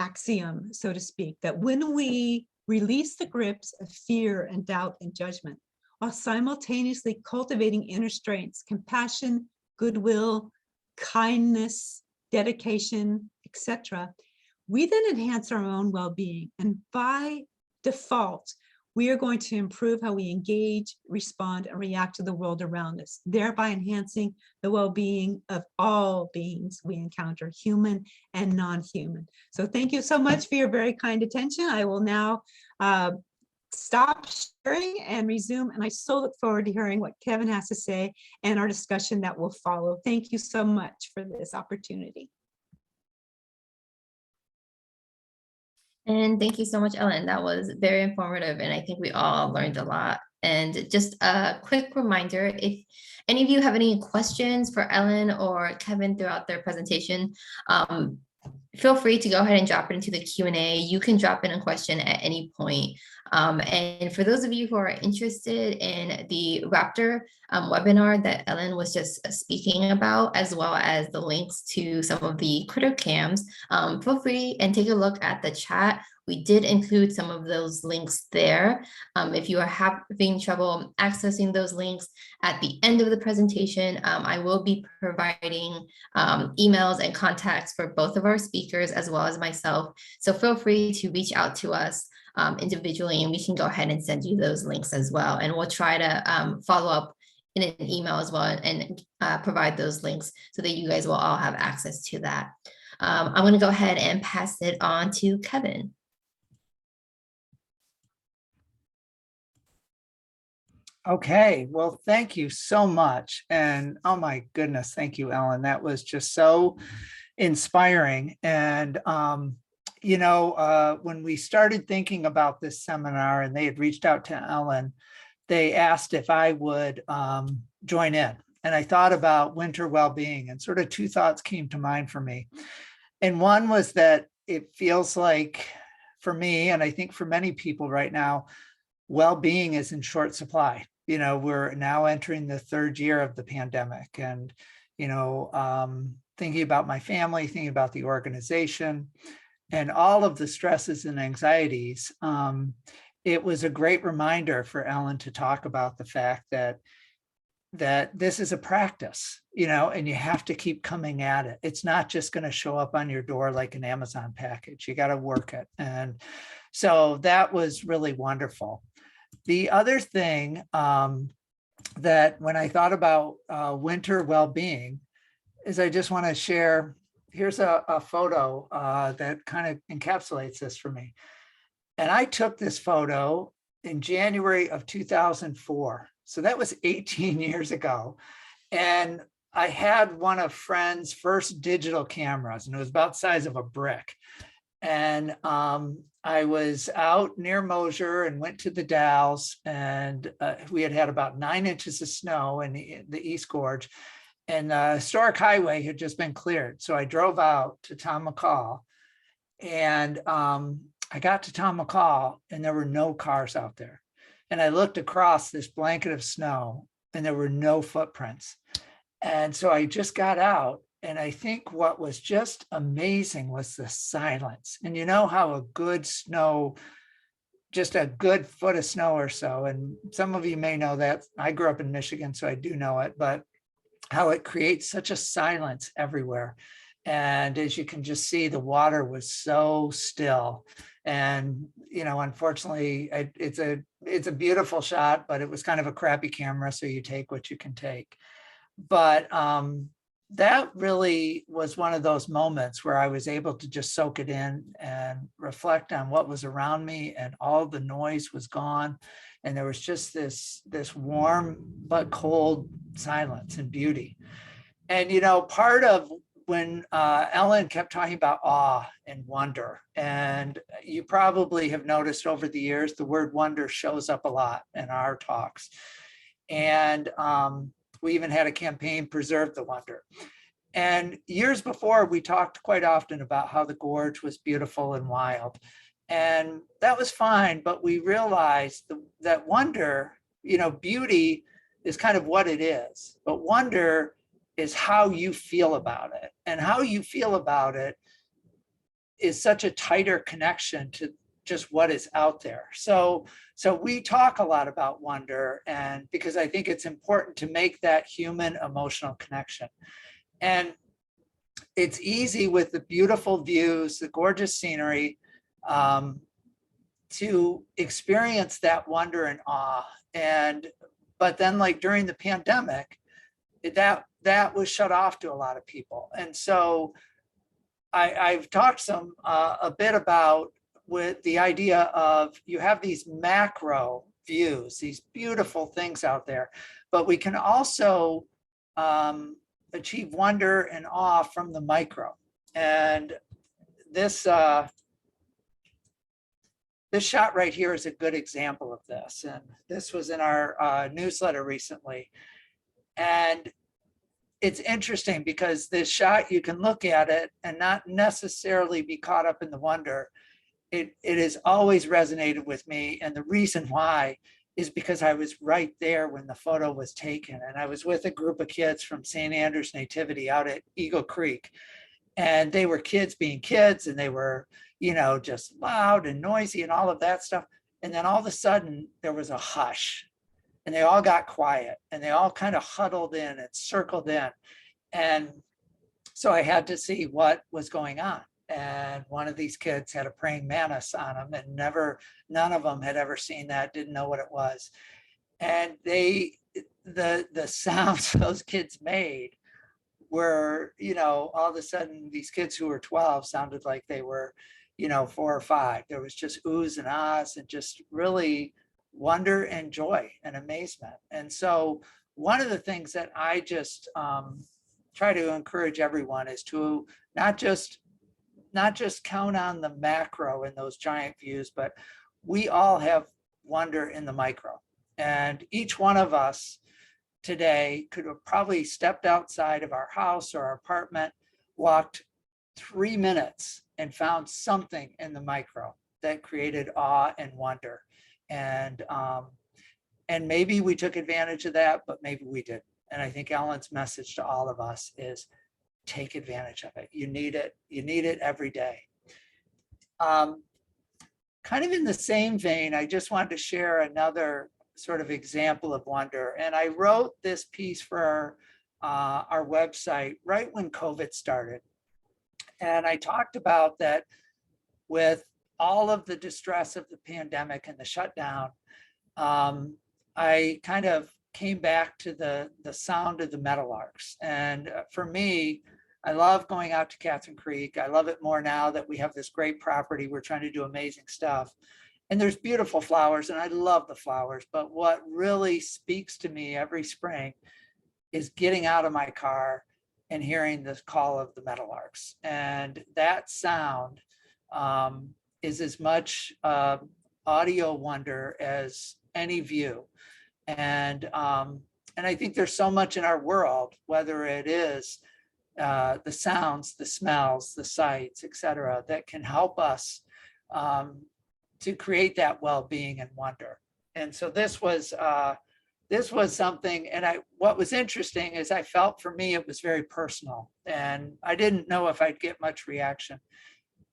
axiom, so to speak, that when we release the grips of fear and doubt and judgment, while simultaneously cultivating inner strengths, compassion, goodwill, kindness, dedication, etc., we then enhance our own well-being. And by default, we are going to improve how we engage, respond, and react to the world around us, thereby enhancing the well-being of all beings we encounter, human and non-human. So thank you so much for your very kind attention. I will now stop sharing and resume, and I so look forward to hearing what Kevin has to say and our discussion that will follow. Thank you so much for this opportunity. And thank you so much, Ellen. That was very informative, and I think we all learned a lot And just a quick reminder, if any of you have any questions for Ellen or Kevin throughout their presentation, feel free to go ahead and drop it into the Q&A. You can drop in a question at any point. And for those of you who are interested in the Raptor webinar that Ellen was just speaking about, as well as the links to some of the critter cams, feel free and take a look at the chat. We did include some of those links there. If you are having trouble accessing those links at the end of the presentation, I will be providing emails and contacts for both of our speakers as well as myself. So feel free to reach out to us individually, and we can go ahead and send you those links as well. And we'll try to follow up in an email as well and provide those links so that you guys will all have access to that. I'm going to go ahead and pass it on to Kevin. Okay, well, thank you so much. And oh my goodness, thank you, Ellen. That was just so inspiring. And, when we started thinking about this seminar and they had reached out to Ellen, they asked if I would join in. And I thought about winter well-being, and sort of two thoughts came to mind for me. And one was that it feels like for me, and I think for many people right now, well-being is in short supply. We're now entering the third year of the pandemic, and, thinking about my family, thinking about the organization and all of the stresses and anxieties. It was a great reminder for Ellen to talk about the fact that this is a practice, and you have to keep coming at it. It's not just going to show up on your door like an Amazon package. You got to work it. And so that was really wonderful. The other thing that when I thought about winter well-being is I just want to share, here's a photo that kind of encapsulates this for me. And I took this photo in January of 2004. So that was 18 years ago. And I had one of friend's first digital cameras, and it was about the size of a brick. And I was out near Mosier and went to the Dalles, and we had about 9 inches of snow in the East Gorge, and the historic highway had just been cleared. So I drove out to Tom McCall, and I got to Tom McCall, and there were no cars out there. And I looked across this blanket of snow, and there were no footprints. And so I just got out. And I think what was just amazing was the silence. And you know how a good snow, just a good foot of snow or so, and some of you may know that. I grew up in Michigan, so I do know it, but how it creates such a silence everywhere. And as you can just see, the water was so still. And, unfortunately, it's a beautiful shot, but it was kind of a crappy camera, so you take what you can take. But that really was one of those moments where I was able to just soak it in and reflect on what was around me, and all the noise was gone. And there was just this warm but cold silence and beauty. And, part of when Ellen kept talking about awe and wonder, and you probably have noticed over the years, the word wonder shows up a lot in our talks. And we even had a campaign, Preserve the Wonder. And years before, we talked quite often about how the gorge was beautiful and wild. And that was fine, but we realized that wonder, beauty is kind of what it is, but wonder is how you feel about it. And how you feel about it is such a tighter connection to just what is out there. So we talk a lot about wonder, and because I think it's important to make that human emotional connection. And it's easy with the beautiful views, the gorgeous scenery, to experience that wonder and awe. But then, like during the pandemic, that was shut off to a lot of people. And so I've talked a bit about with the idea of you have these macro views, these beautiful things out there, but we can also achieve wonder and awe from the micro. And this this shot right here is a good example of this. And this was in our newsletter recently. And it's interesting because this shot, you can look at it and not necessarily be caught up in the wonder. It has always resonated with me. And the reason why is because I was right there when the photo was taken. And I was with a group of kids from St. Andrew's Nativity out at Eagle Creek. And they were kids being kids, and they were, you know, just loud and noisy and all of that stuff. And then all of a sudden there was a hush, and they all got quiet, and they all kind of huddled in and circled in. And so I had to see what was going on. And one of these kids had a praying mantis on him, and none of them had ever seen that, didn't know what it was. And the sounds those kids made were, you know, all of a sudden these kids who were 12 sounded like they were, you know, 4 or 5. There was just oohs and ahs and just really wonder and joy and amazement. And so one of the things that I just try to encourage everyone is to not just count on the macro in those giant views, but we all have wonder in the micro. And each one of us today could have probably stepped outside of our house or our apartment, walked 3 minutes and found something in the micro that created awe and wonder. And maybe we took advantage of that, but maybe we didn't. And I think Ellen's message to all of us is take advantage of it. You need it. You need it every day. Kind of in the same vein, I just wanted to share another sort of example of wonder. And I wrote this piece for our website right when COVID started. And I talked about that with all of the distress of the pandemic and the shutdown, I kind of came back to the sound of the meadowlarks. And for me, I love going out to Catherine Creek. I love it more now that we have this great property. We're trying to do amazing stuff. And there's beautiful flowers, and I love the flowers. But what really speaks to me every spring is getting out of my car and hearing the call of the meadowlarks. And that sound is as much audio wonder as any view. And I think there's so much in our world, whether it is the sounds, the smells, the sights, et cetera, that can help us to create that well-being and wonder. And so this was something, and what was interesting is I felt for me, it was very personal, and I didn't know if I'd get much reaction.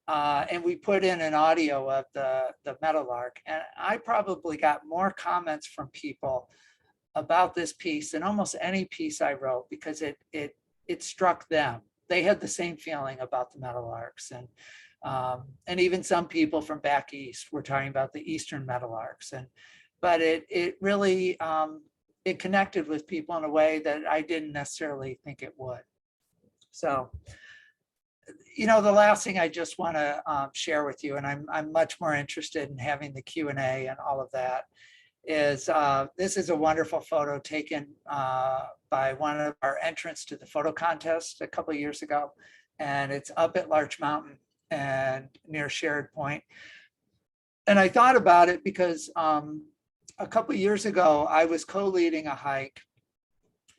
And we put in an audio of the meadowlark, and I probably got more comments from people about this piece than almost any piece I wrote, because it struck them. They had the same feeling about the meadowlarks, and even some people from back east were talking about the eastern meadowlarks. But it really it connected with people in a way that I didn't necessarily think it would. So, you know, the last thing I just want to share with you, and I'm much more interested in having the Q&A and all of that, is this is a wonderful photo taken by one of our entrants to the photo contest a couple of years ago. And it's up at Larch Mountain and near Sherrod Point. And I thought about it because a couple of years ago, I was co-leading a hike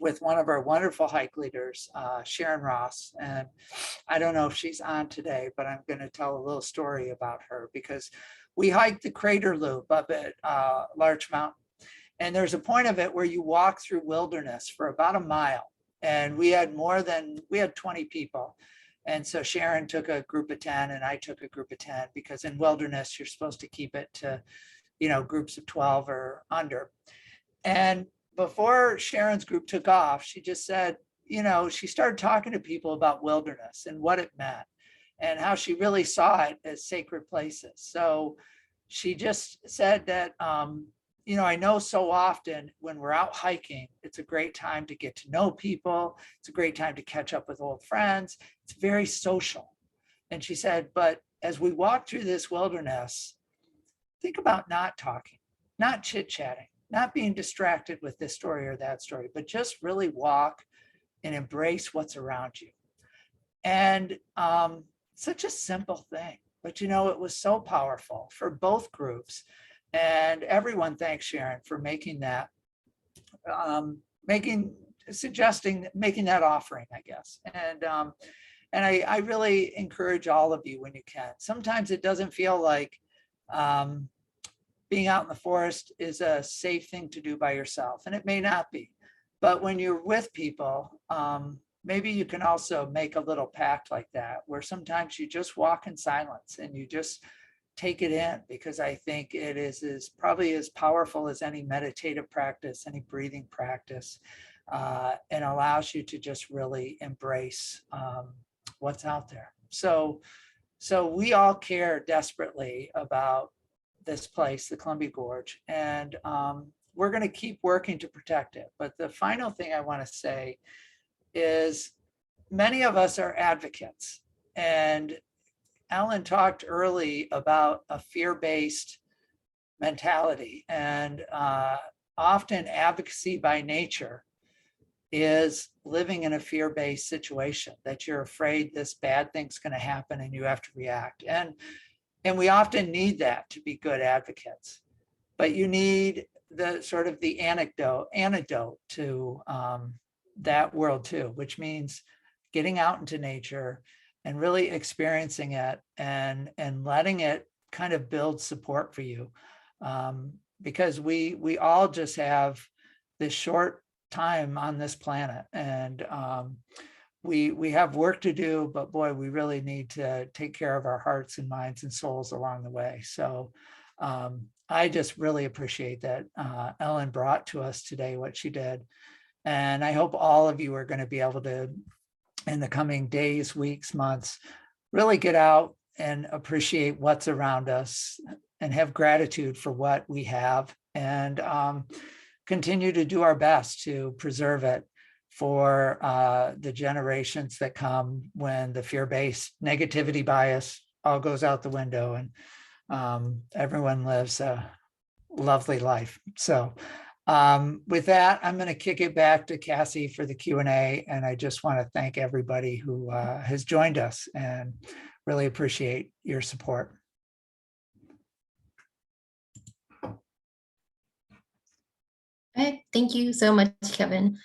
with one of our wonderful hike leaders, Sharon Ross. And I don't know if she's on today, but I'm going to tell a little story about her, because we hiked the Crater Loop up at Larch Mountain. And there's a point of it where you walk through wilderness for about a mile. And we had 20 people. And so Sharon took a group of 10 and I took a group of 10, because in wilderness, you're supposed to keep it to, you know, groups of 12 or under. And before Sharon's group took off, she just said, you know, she started talking to people about wilderness and what it meant and how she really saw it as sacred places. So she just said that, you know, I know so often when we're out hiking, it's a great time to get to know people. It's a great time to catch up with old friends. It's very social. And she said, but as we walk through this wilderness, think about not talking, not chit-chatting, not being distracted with this story or that story, but just really walk and embrace what's around you. And such a simple thing, but you know, it was so powerful for both groups. And everyone thanks Sharon for making that, making that offering, I guess. And I really encourage all of you when you can. Sometimes it doesn't feel like being out in the forest is a safe thing to do by yourself, and it may not be. But when you're with people, maybe you can also make a little pact like that, where sometimes you just walk in silence and you just take it in, because I think it is probably as powerful as any meditative practice, any breathing practice, and allows you to just really embrace what's out there. So we all care desperately about this place, the Columbia Gorge, and we're going to keep working to protect it. But the final thing I want to say is many of us are advocates, and Ellen talked early about a fear-based mentality, and often advocacy by nature is living in a fear-based situation, that you're afraid this bad thing's going to happen and you have to react. And we often need that to be good advocates, but you need the sort of the antidote to that world too, which means getting out into nature and really experiencing it and letting it kind of build support for you. Because we all just have this short time on this planet, and we have work to do, but boy, we really need to take care of our hearts and minds and souls along the way. So I just really appreciate that Ellen brought to us today what she did. And I hope all of you are going to be able to, in the coming days, weeks, months, really get out and appreciate what's around us and have gratitude for what we have, and continue to do our best to preserve it for the generations that come, when the fear-based negativity bias all goes out the window and everyone lives a lovely life. So with that, I'm going to kick it back to Cassie for the Q&A. And I just want to thank everybody who has joined us and really appreciate your support. Okay, thank you so much, Kevin,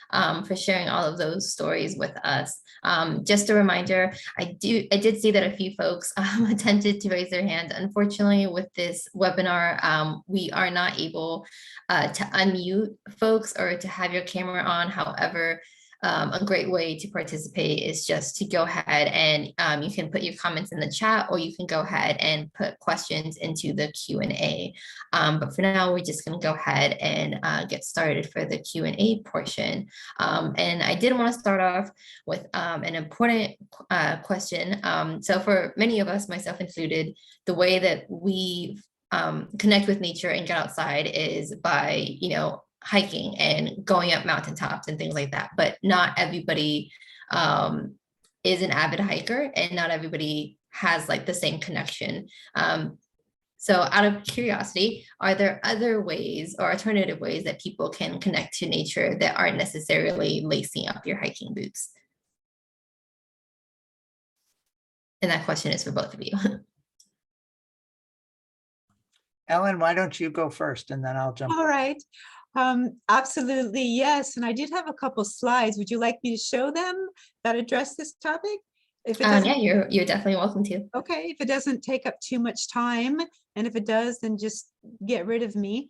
for sharing all of those stories with us. Just a reminder, I did see that a few folks attempted to raise their hand. Unfortunately, with this webinar, we are not able to unmute folks or to have your camera on. However, a great way to participate is just to go ahead and you can put your comments in the chat, or you can go ahead and put questions into the Q&A. But for now, we're just going to go ahead and get started for the Q&A portion. And I did want to start off with an important question. So for many of us, myself included, the way that we connect with nature and get outside is by, hiking and going up mountaintops and things like that. But not everybody is an avid hiker, and not everybody has like the same connection. So out of curiosity, are there other ways or alternative ways that people can connect to nature that aren't necessarily lacing up your hiking boots? And that question is for both of you. Ellen, why don't you go first, and then I'll jump. All right. Absolutely, yes. And I did have a couple slides. Would you like me to show them that address this topic? If it Yeah, you're definitely welcome to. Okay, if it doesn't take up too much time, and if it does, then just get rid of me.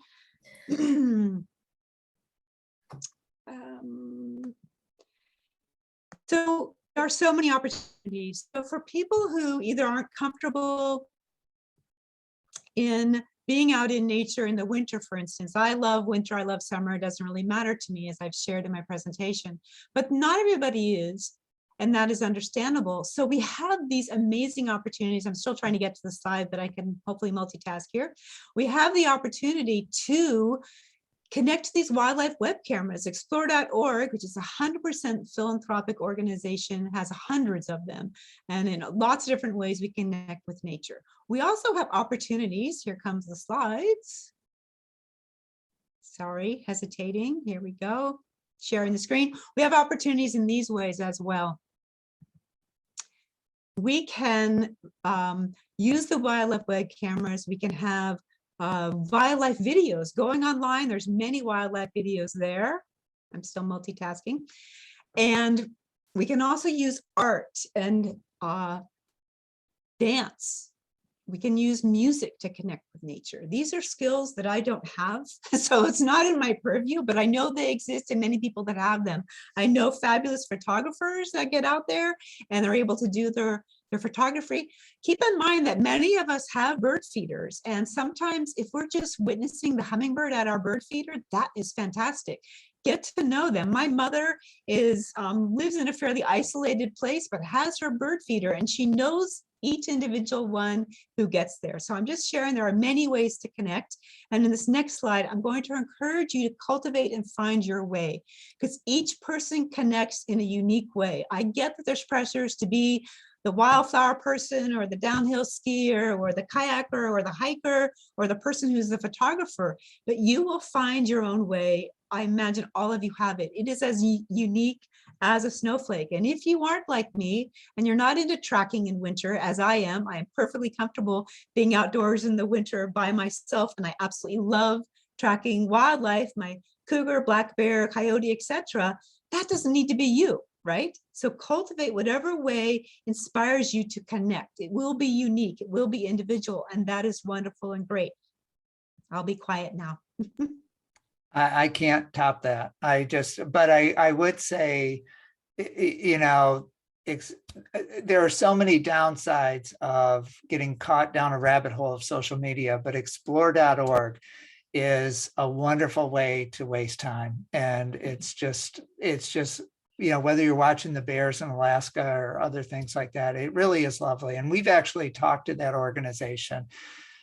So there are so many opportunities. So for people who either aren't comfortable in being out in nature in the winter, for instance, I love winter, I love summer, it doesn't really matter to me, as I've shared in my presentation, but not everybody is, and that is understandable. So we have these amazing opportunities. I'm still trying to get to the slide, but I can hopefully multitask here. We have the opportunity to connect to these wildlife web cameras. Explore.org, which is a 100% philanthropic organization, has hundreds of them. And in lots of different ways we connect with nature. We also have opportunities. Here comes the slides. Sorry, hesitating. Here we go. Sharing the screen. We have opportunities in these ways as well. we can use the wildlife web cameras. We can have wildlife videos going online. There's many wildlife videos there. I'm still multitasking. And we can also use art and dance. We can use music to connect with nature. These are skills that I don't have, so it's not in my purview, but I know they exist and many people that have them. I know fabulous photographers that get out there and they're able to do their photography. Keep in mind that many of us have bird feeders, and sometimes if we're just witnessing the hummingbird at our bird feeder, that is fantastic. Get to know them. My mother lives in a fairly isolated place, but has her bird feeder, and she knows each individual one who gets there. So I'm just sharing there are many ways to connect. And in this next slide, I'm going to encourage you to cultivate and find your way, because each person connects in a unique way. I get that there's pressures to be the wildflower person or the downhill skier or the kayaker or the hiker or the person who's the photographer, but you will find your own way. I imagine all of you have it. It is as unique as a snowflake. And if you aren't like me and you're not into tracking in winter, as I am perfectly comfortable being outdoors in the winter by myself. And I absolutely love tracking wildlife, my cougar, black bear, coyote, etc. That doesn't need to be you, right? So cultivate whatever way inspires you to connect. It will be unique, it will be individual, and that is wonderful and great. I'll be quiet now. I can't top that. But I would say, you know, there are so many downsides of getting caught down a rabbit hole of social media, but explore.org is a wonderful way to waste time. And it's just, you know, whether you're watching the bears in Alaska or other things like that, it really is lovely. And we've actually talked to that organization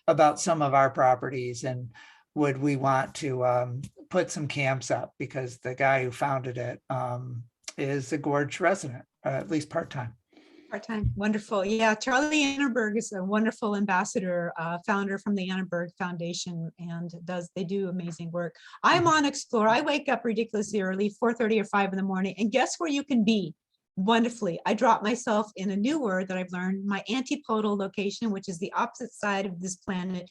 about some of our properties and would we want to put some camps up, because the guy who founded it is a Gorge resident, at least part-time. Part-time, wonderful. Yeah, Charlie Annenberg is a wonderful ambassador, founder from the Annenberg Foundation, and they do amazing work. I'm on Explore. I wake up ridiculously early, 4:30 or 5 in the morning, and guess where you can be wonderfully? I drop myself in a new word that I've learned, my antipodal location, which is the opposite side of this planet,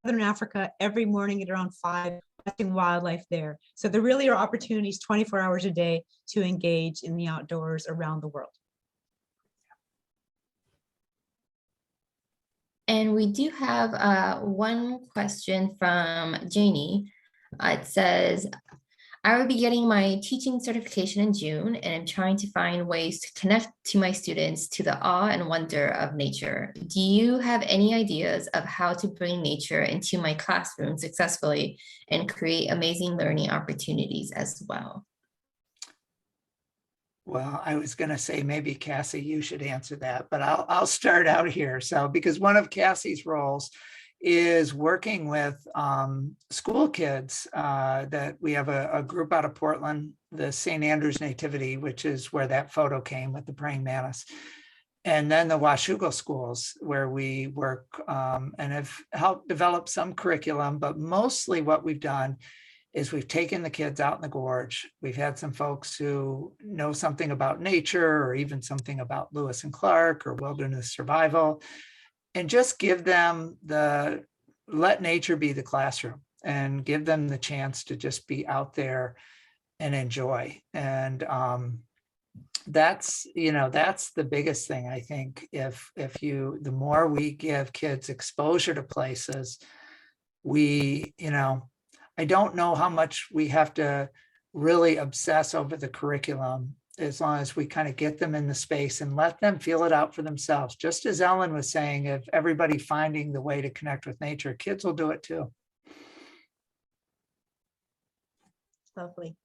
Southern Africa, every morning at around 5, watching wildlife there. So there really are opportunities 24 hours a day to engage in the outdoors around the world. And we do have one question from Janie. It says, I will be getting my teaching certification in June, and I'm trying to find ways to connect to my students to the awe and wonder of nature. Do you have any ideas of how to bring nature into my classroom successfully and create amazing learning opportunities as well? Well, I was going to say maybe Cassie, you should answer that, but I'll start out here. So, because one of Cassie's roles is working with school kids that we have a group out of Portland, the St. Andrews Nativity, which is where that photo came with the praying mantis. And then the Washougal schools, where we work and have helped develop some curriculum, but mostly what we've done is we've taken the kids out in the gorge. We've had some folks who know something about nature or even something about Lewis and Clark or wilderness survival, and just give them let nature be the classroom and give them the chance to just be out there and enjoy. And that's the biggest thing, I think. The more we give kids exposure to places, I don't know how much we have to really obsess over the curriculum, as long as we kind of get them in the space and let them feel it out for themselves. Just as Ellen was saying, if everybody finding the way to connect with nature, kids will do it too. Lovely.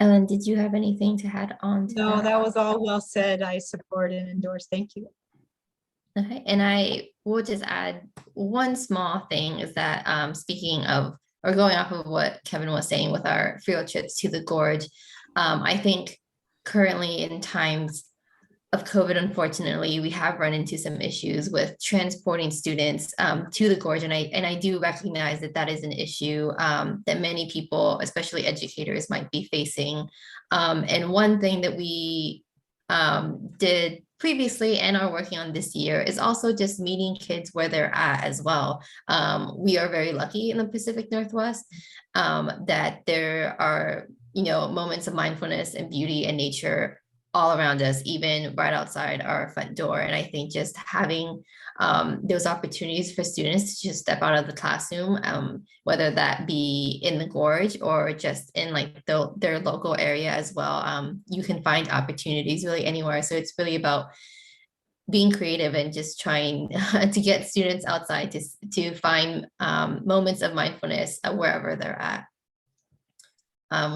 Ellen, did you have anything to add on to No, that? that was all well said. I support and endorse. Thank you. Okay, and I will just add one small thing is that speaking of, or going off of what Kevin was saying with our field trips to the gorge, I think currently in times of COVID, unfortunately, we have run into some issues with transporting students to the gorge. And I do recognize that that is an issue that many people, especially educators, might be facing. And one thing that we did previously and are working on this year is also just meeting kids where they're at as well. We are very lucky in the Pacific Northwest that there are, moments of mindfulness and beauty and nature all around us, even right outside our front door. And I think just having those opportunities for students to just step out of the classroom, whether that be in the gorge or just in like their local area as well. You can find opportunities really anywhere. So it's really about being creative and just trying to get students outside to find moments of mindfulness wherever they're at.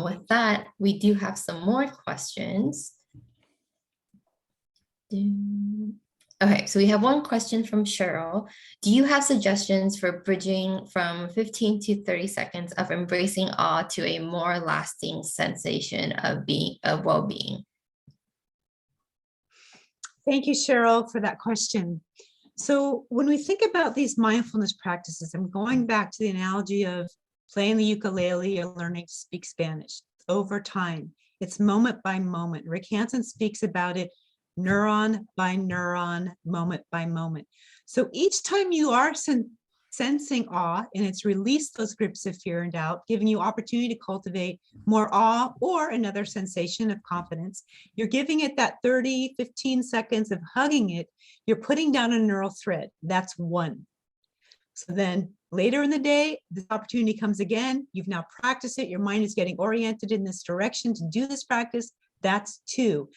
With that, we do have some more questions. Okay, so we have one question from Cheryl. Do you have suggestions for bridging from 15 to 30 seconds of embracing awe to a more lasting sensation of well-being? Thank you, Cheryl, for that question. So when we think about these mindfulness practices, I'm going back to the analogy of playing the ukulele or learning to speak Spanish. Over time, it's moment by moment. Rick Hansen speaks about it neuron by neuron, moment by moment. So each time you are sensing awe, and it's released those grips of fear and doubt, giving you opportunity to cultivate more awe or another sensation of confidence, you're giving it that 30, 15 seconds of hugging it, you're putting down a neural thread. That's one. So then later in the day, this opportunity comes again. You've now practiced it. Your mind is getting oriented in this direction to do this practice. That's two.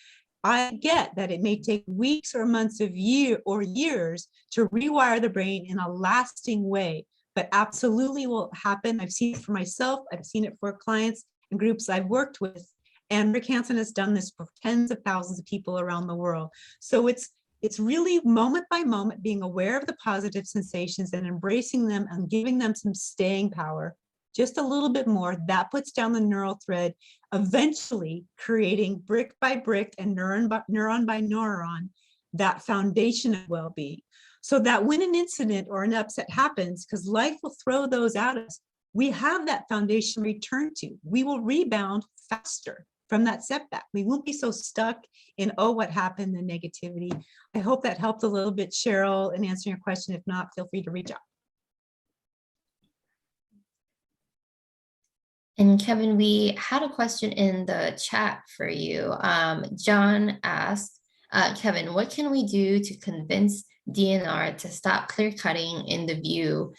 I get that it may take weeks or months of years to rewire the brain in a lasting way, but absolutely will happen. I've seen it for myself. I've seen it for clients and groups I've worked with. And Rick Hansen has done this for tens of thousands of people around the world. So it's really moment by moment, being aware of the positive sensations and embracing them and giving them some staying power. Just a little bit more, that puts down the neural thread, eventually creating brick by brick and neuron by neuron, that foundation of well-being. So that when an incident or an upset happens, because life will throw those at us, we have that foundation return to. We will rebound faster from that setback. We won't be so stuck in, oh, what happened, the negativity. I hope that helped a little bit, Cheryl, in answering your question. If not, feel free to reach out. And Kevin, we had a question in the chat for you. John asked, Kevin, what can we do to convince DNR to stop clear cutting in the view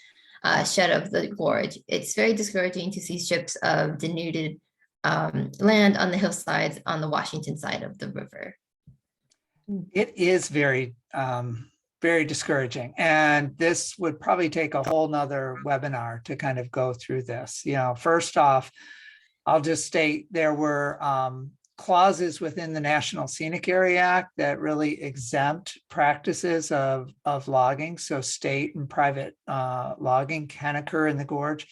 shed of the gorge? It's very discouraging to see strips of denuded land on the hillsides on the Washington side of the river. It is very, very discouraging. And this would probably take a whole nother webinar to kind of go through this. First off, I'll just state there were clauses within the National Scenic Area Act that really exempt practices of logging. So state and private logging can occur in the gorge.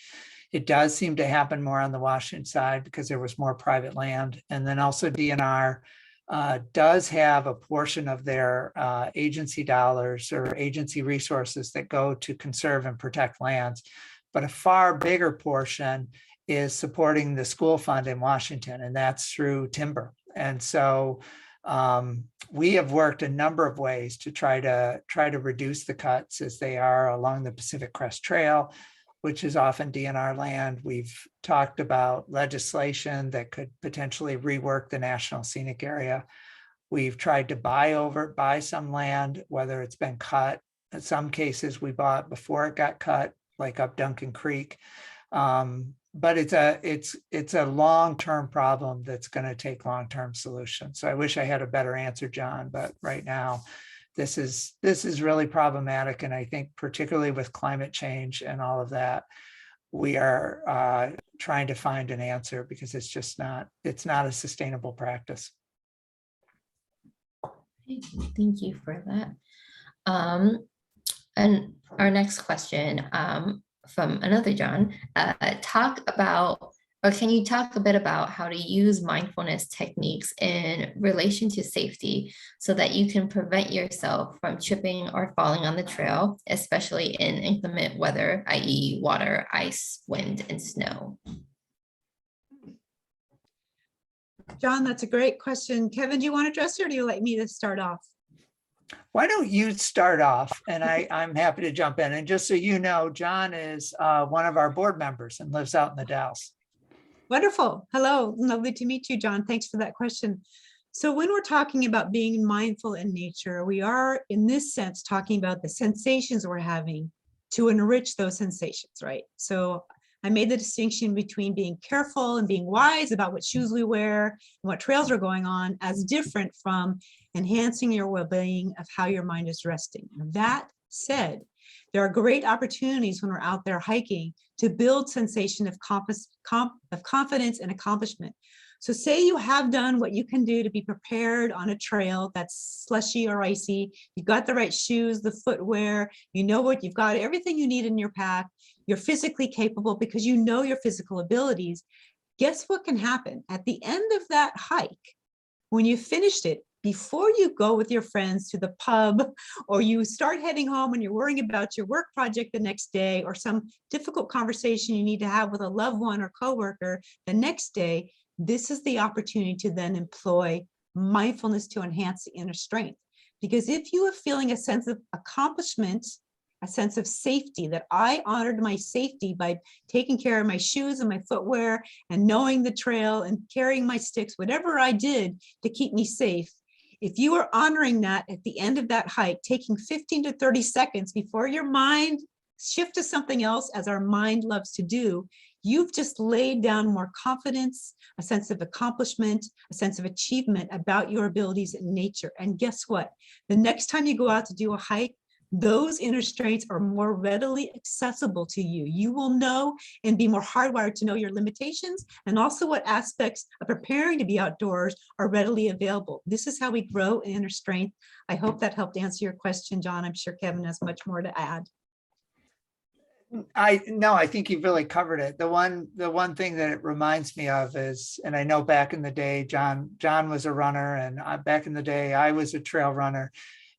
It does seem to happen more on the Washington side because there was more private land. And then also DNR does have a portion of their agency dollars or agency resources that go to conserve and protect lands. But a far bigger portion is supporting the school fund in Washington, and that's through timber. And so we have worked a number of ways to try to reduce the cuts as they are along the Pacific Crest Trail, which is often DNR land. We've talked about legislation that could potentially rework the National Scenic Area. We've tried to buy some land, whether it's been cut. In some cases, we bought before it got cut, like up Duncan Creek. But it's a long-term problem that's going to take long-term solutions. So I wish I had a better answer, John, but right now, this is really problematic. And I think particularly with climate change and all of that, we are trying to find an answer because it's not a sustainable practice. Thank you for that. And our next question from another John, can you talk a bit about how to use mindfulness techniques in relation to safety so that you can prevent yourself from tripping or falling on the trail, especially in inclement weather, i.e. water, ice, wind, and snow? John, that's a great question. Kevin, do you want to address it or do you like me to start off? Why don't you start off, and I'm happy to jump in. And just so you know, John is one of our board members and lives out in the Dalles. Wonderful. Hello, lovely to meet you, John. Thanks for that question. So when we're talking about being mindful in nature, we are in this sense talking about the sensations we're having to enrich those sensations, right? So I made the distinction between being careful and being wise about what shoes we wear and what trails are going on as different from enhancing your well-being of how your mind is resting. That said, there are great opportunities when we're out there hiking to build sensation of confidence and accomplishment. So say you have done what you can do to be prepared on a trail that's slushy or icy. You've got the right shoes, the footwear, you know what, you've got everything you need in your pack. You're physically capable because you know your physical abilities. Guess what can happen? At the end of that hike, when you finished it, before you go with your friends to the pub or you start heading home and you're worrying about your work project the next day or some difficult conversation you need to have with a loved one or coworker the next day, this is the opportunity to then employ mindfulness to enhance the inner strength. Because if you are feeling a sense of accomplishment, a sense of safety, that I honored my safety by taking care of my shoes and my footwear and knowing the trail and carrying my sticks, whatever I did to keep me safe. If you are honoring that at the end of that hike, taking 15 to 30 seconds before your mind shifts to something else, as our mind loves to do, you've just laid down more confidence, a sense of accomplishment, a sense of achievement about your abilities in nature. And guess what? The next time you go out to do a hike, those inner strengths are more readily accessible to you. You will know and be more hardwired to know your limitations and also what aspects of preparing to be outdoors are readily available. This is how we grow inner strength. I hope that helped answer your question, John. I'm sure Kevin has much more to add. I think you've really covered it. The one thing that it reminds me of is, and I know back in the day, John was a runner, and back in the day, I was a trail runner.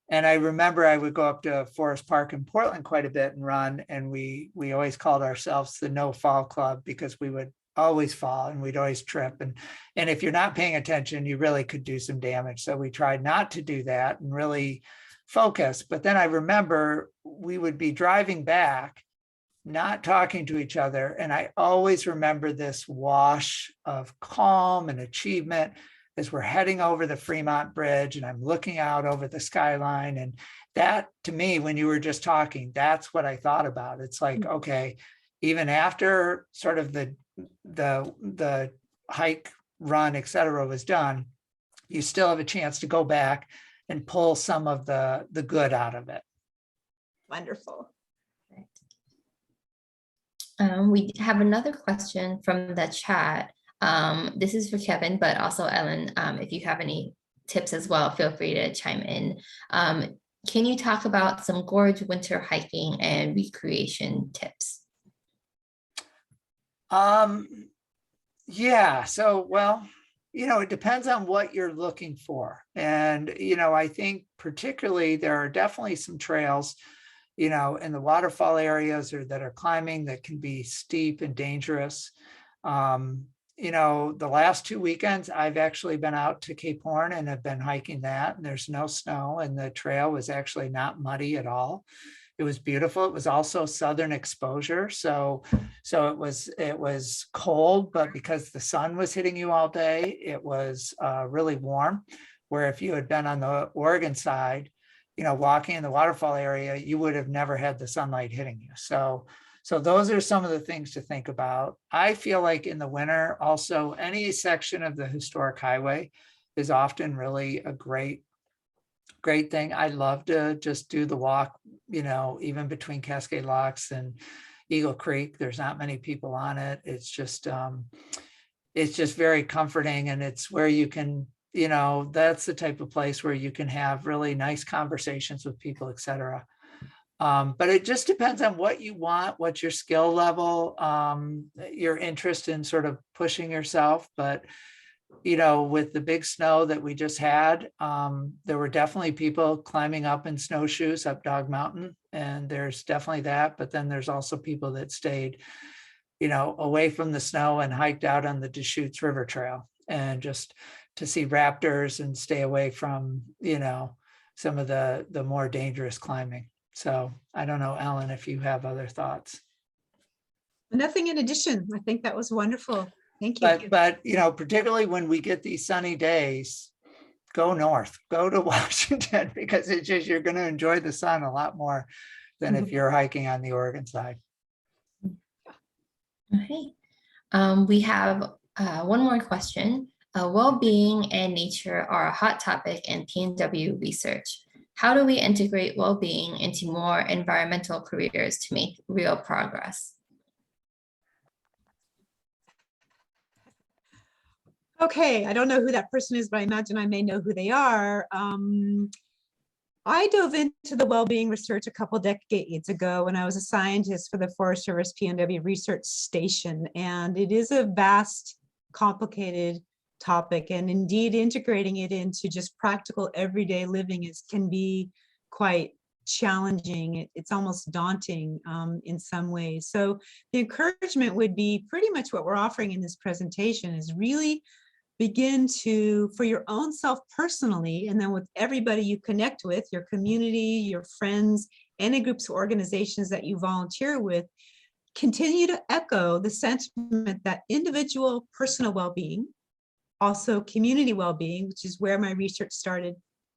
And I remember I would go up to Forest Park in Portland quite a bit and run. And we always called ourselves the No Fall Club because we would always fall and we'd always trip. And if you're not paying attention, you really could do some damage. So we tried not to do that and really focus. But then I remember we would be driving back, not talking to each other. And I always remember this wash of calm and achievement as we're heading over the Fremont Bridge and I'm looking out over the skyline. And that, to me, when you were just talking, that's what I thought about. It's like, okay, even after sort of the hike, run, et cetera, was done, you still have a chance to go back and pull some of the good out of it. Wonderful. We have another question from the chat. This is for Kevin, but also Ellen, if you have any tips as well, feel free to chime in. Can you talk about some gorge winter hiking and recreation tips? Yeah, so, well, it depends on what you're looking for. And, I think particularly there are definitely some trails, in the waterfall areas or that are climbing that can be steep and dangerous. The last 2 weekends, I've actually been out to Cape Horn and have been hiking that, and there's no snow and the trail was actually not muddy at all. It was beautiful. It was also southern exposure. So it was cold, but because the sun was hitting you all day, it was really warm. Where if you had been on the Oregon side, walking in the waterfall area, you would have never had the sunlight hitting you. So those are some of the things to think about. I feel like in the winter, also, any section of the historic highway is often really a great thing. I love to just do the walk, even between Cascade Locks and Eagle Creek. There's not many people on it. It's just very comforting, and it's where you can, that's the type of place where you can have really nice conversations with people, et cetera. But it just depends on what you want, what's your skill level, your interest in sort of pushing yourself. But, with the big snow that we just had, there were definitely people climbing up in snowshoes up Dog Mountain. And there's definitely that. But then there's also people that stayed, away from the snow and hiked out on the Deschutes River Trail. and just to see raptors and stay away from, some of the more dangerous climbing. So I don't know, Ellen, if you have other thoughts. Nothing in addition. I think that was wonderful. Thank you. But particularly when we get these sunny days, go north, go to Washington, because it's just, you're going to enjoy the sun a lot more than if you're hiking on the Oregon side. Okay. We have one more question. Well-being and nature are a hot topic in PNW research. How do we integrate well-being into more environmental careers to make real progress? Okay, I don't know who that person is, but I imagine I may know who they are. I dove into the well-being research a couple decades ago when I was a scientist for the Forest Service PNW Research Station, and it is a vast, complicated topic, and indeed integrating it into just practical everyday living can be quite challenging. It's almost daunting in some ways. So the encouragement would be pretty much what we're offering in this presentation is really begin to, for your own self personally, and then with everybody you connect with, your community, your friends, any groups or organizations that you volunteer with, continue to echo the sentiment that individual personal well-being, also community well-being, which is where my research started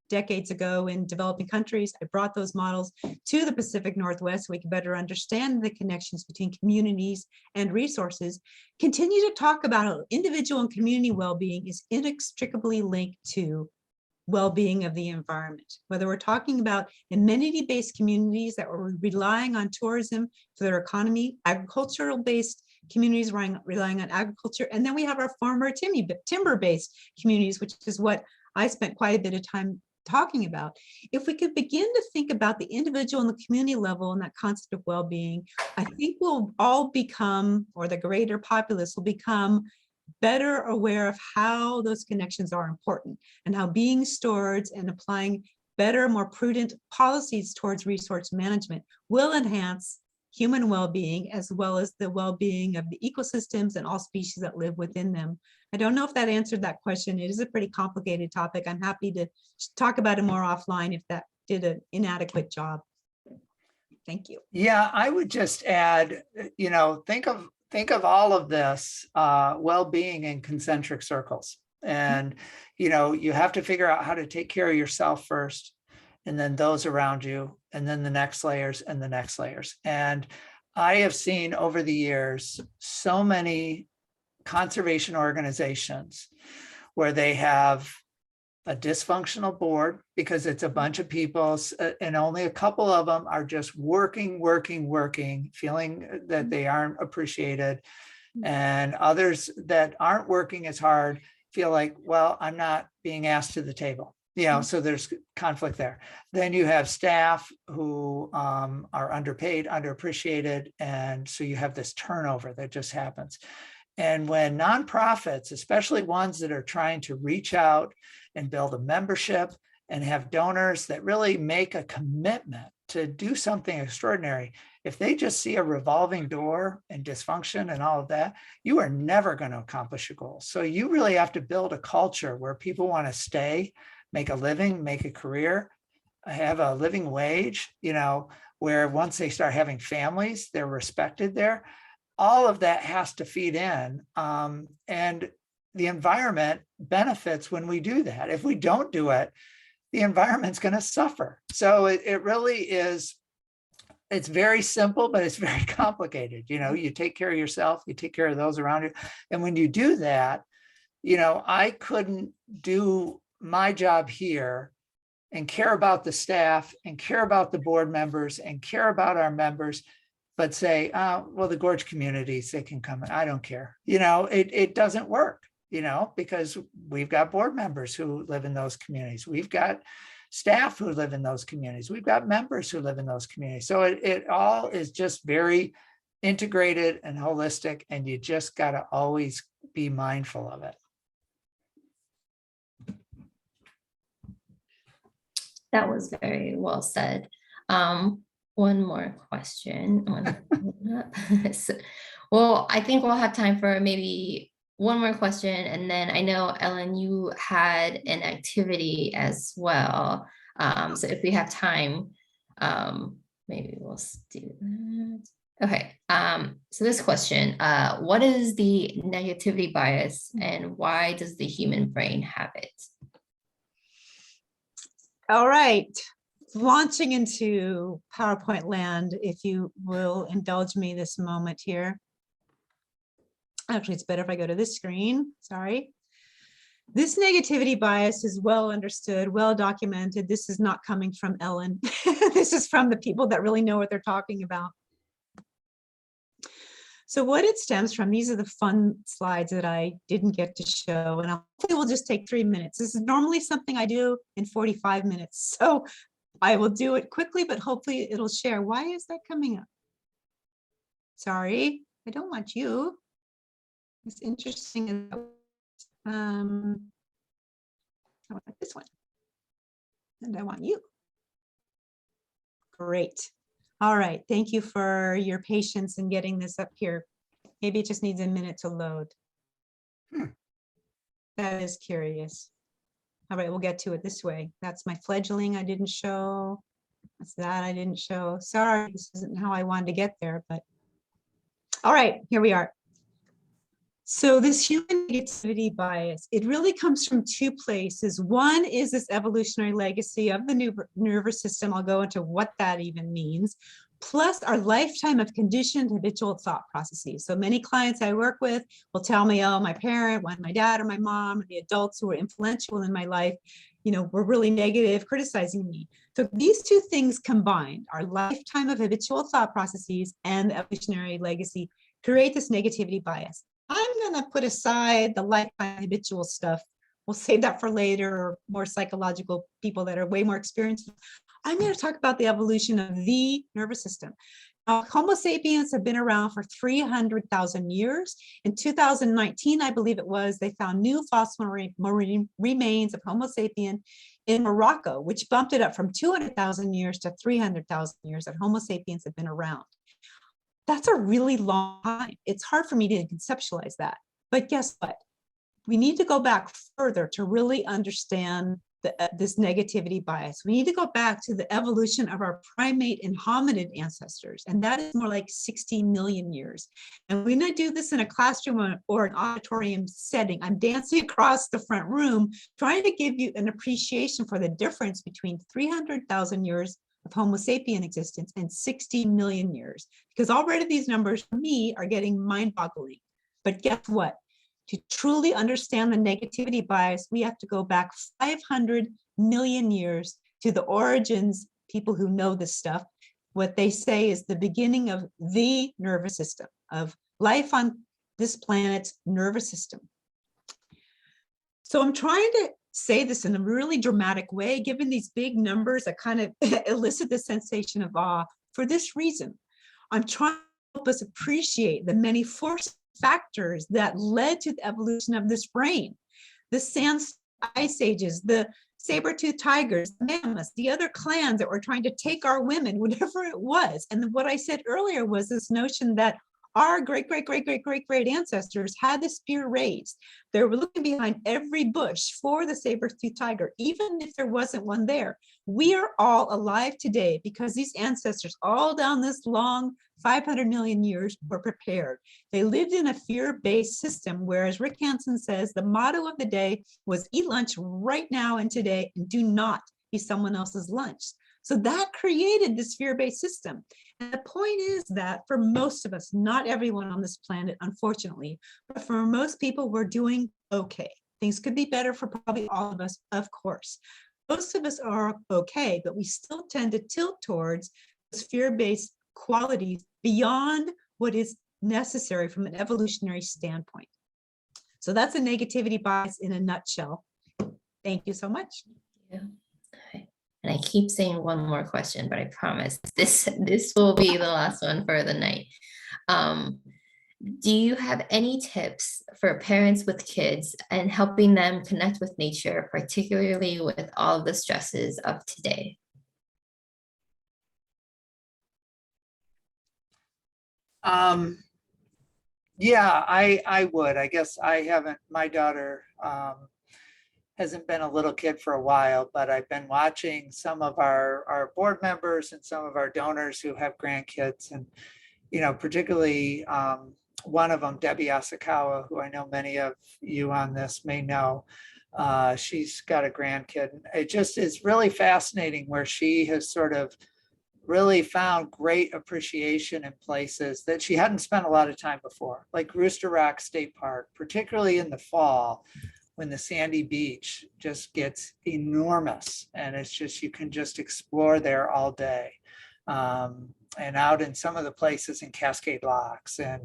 decades ago in developing countries. I brought those models to the Pacific Northwest so we can better understand the connections between communities and resources. Continue to talk about how individual and community well-being is inextricably linked to well-being of the environment. Whether we're talking about amenity-based communities that are relying on tourism for their economy, agricultural-based communities relying on agriculture, and then we have our farmer timber-based communities, which is what I spent quite a bit of time talking about. If we could begin to think about the individual and the community level and that concept of well-being, I think we'll all become, or the greater populace will become, better aware of how those connections are important and how being stewards and applying better, more prudent policies towards resource management will enhance human well-being as well as the well-being of the ecosystems and all species that live within them. I don't know if that answered that question. It is a pretty complicated topic. I'm happy to talk about it more offline if that did an inadequate job. Thank you. Yeah, I would just add, think of all of this well-being in concentric circles. And, you have to figure out how to take care of yourself first, and then those around you, and then the next layers and the next layers. And I have seen over the years so many conservation organizations where they have a dysfunctional board because it's a bunch of people and only a couple of them are just working, feeling that they aren't appreciated. And others that aren't working as hard feel like, well, I'm not being asked to the table. So there's conflict there. Then you have staff who are underpaid, underappreciated. And so you have this turnover that just happens. And when nonprofits, especially ones that are trying to reach out and build a membership and have donors that really make a commitment to do something extraordinary, if they just see a revolving door and dysfunction and all of that, you are never going to accomplish your goals. So you really have to build a culture where people want to stay, make a living, make a career, have a living wage, where once they start having families, they're respected there. All of that has to feed in. And the environment benefits when we do that. If we don't do it, the environment's going to suffer. So it really is, it's very simple, but it's very complicated. You take care of yourself, you take care of those around you. And when you do that, I couldn't do my job here and care about the staff and care about the board members and care about our members, but say, well, the Gorge communities, they can come. I don't care. It doesn't work, because we've got board members who live in those communities. We've got staff who live in those communities. We've got members who live in those communities. So it all is just very integrated and holistic, and you just got to always be mindful of it. That was very well said. One more question. Well, I think we'll have time for maybe one more question, and then I know, Ellen, you had an activity as well. So if we have time, maybe we'll do that. Okay. So this question, what is the negativity bias and why does the human brain have it? All right, launching into PowerPoint land, if you will indulge me this moment here. Actually, it's better if I go to this screen, sorry. This negativity bias is well understood, well documented. This is not coming from Ellen. This is from the people that really know what they're talking about. So what it stems from, these are the fun slides that I didn't get to show, and hopefully we'll just take 3 minutes. This is normally something I do in 45 minutes. So I will do it quickly, but hopefully it'll share. Why is that coming up? Sorry, I don't want you. It's interesting. I want this one. And I want you. Great. All right. Thank you for your patience in getting this up here. Maybe it just needs a minute to load. That is curious. All right, we'll get to it this way. That's my fledgling I didn't show. That's that I didn't show. Sorry, this isn't how I wanted to get there, but all right, here we are. So this human negativity bias, it really comes from two places. One is this evolutionary legacy of the nervous system. I'll go into what that even means, plus our lifetime of conditioned habitual thought processes. So many clients I work with will tell me, oh, my parent, my dad or my mom, or the adults who were influential in my life, were really negative, criticizing me. So these two things combined, our lifetime of habitual thought processes and the evolutionary legacy, create this negativity bias. I'm going to put aside the lifetime habitual stuff. We'll save that for later, or more psychological people that are way more experienced. I'm going to talk about the evolution of the nervous system. Now, Homo sapiens have been around for 300,000 years. In 2019, I believe it was, they found new fossil marine remains of Homo sapien in Morocco, which bumped it up from 200,000 years to 300,000 years that Homo sapiens have been around. That's a really long time. It's hard for me to conceptualize that. But guess what? We need to go back further to really understand this negativity bias. We need to go back to the evolution of our primate and hominid ancestors, and that is more like 16 million years. And we're going to do this in a classroom or an auditorium setting. I'm dancing across the front room, trying to give you an appreciation for the difference between 300,000 years of Homo sapien existence and 16 million years, because already these numbers for me are getting mind-boggling. But guess what? To truly understand the negativity bias, we have to go back 500 million years to the origins, people who know this stuff, what they say is the beginning of the nervous system, of life on this planet's nervous system. So I'm trying to say this in a really dramatic way, given these big numbers that kind of elicit the sensation of awe. For this reason, I'm trying to help us appreciate the many forces, factors that led to the evolution of this brain. The sand ice ages, the saber-toothed tigers, the mammoths, the other clans that were trying to take our women, whatever it was. And what I said earlier was this notion that our great ancestors had the spear raised. They were looking behind every bush for the saber-toothed tiger, even if there wasn't one there. We are all alive today because these ancestors all down this long 500 million years were prepared. They lived in a fear-based system, whereas Rick Hansen says the motto of the day was eat lunch right now and today and do not be someone else's lunch. So that created this fear-based system. And the point is that for most of us, not everyone on this planet, unfortunately, but for most people, we're doing okay. Things could be better for probably all of us, of course. Most of us are okay, but we still tend to tilt towards those fear-based qualities beyond what is necessary from an evolutionary standpoint. So that's a negativity bias in a nutshell. Thank you so much. Yeah. Okay. And I keep saying one more question, but I promise this will be the last one for the night. Do you have any tips for parents with kids and helping them connect with nature, particularly with all of the stresses of today? Yeah, I would. I guess I haven't, my daughter hasn't been a little kid for a while, but I've been watching some of our board members and some of our donors who have grandkids, and, you know, particularly one of them, Debbie Asakawa, who I know many of you on this may know. She's got a grandkid. It just is really fascinating where she has sort of really found great appreciation in places that she hadn't spent a lot of time before, like Rooster Rock State Park, particularly in the fall, when the sandy beach just gets enormous and it's just, you can just explore there all day. And out in some of the places in Cascade Locks and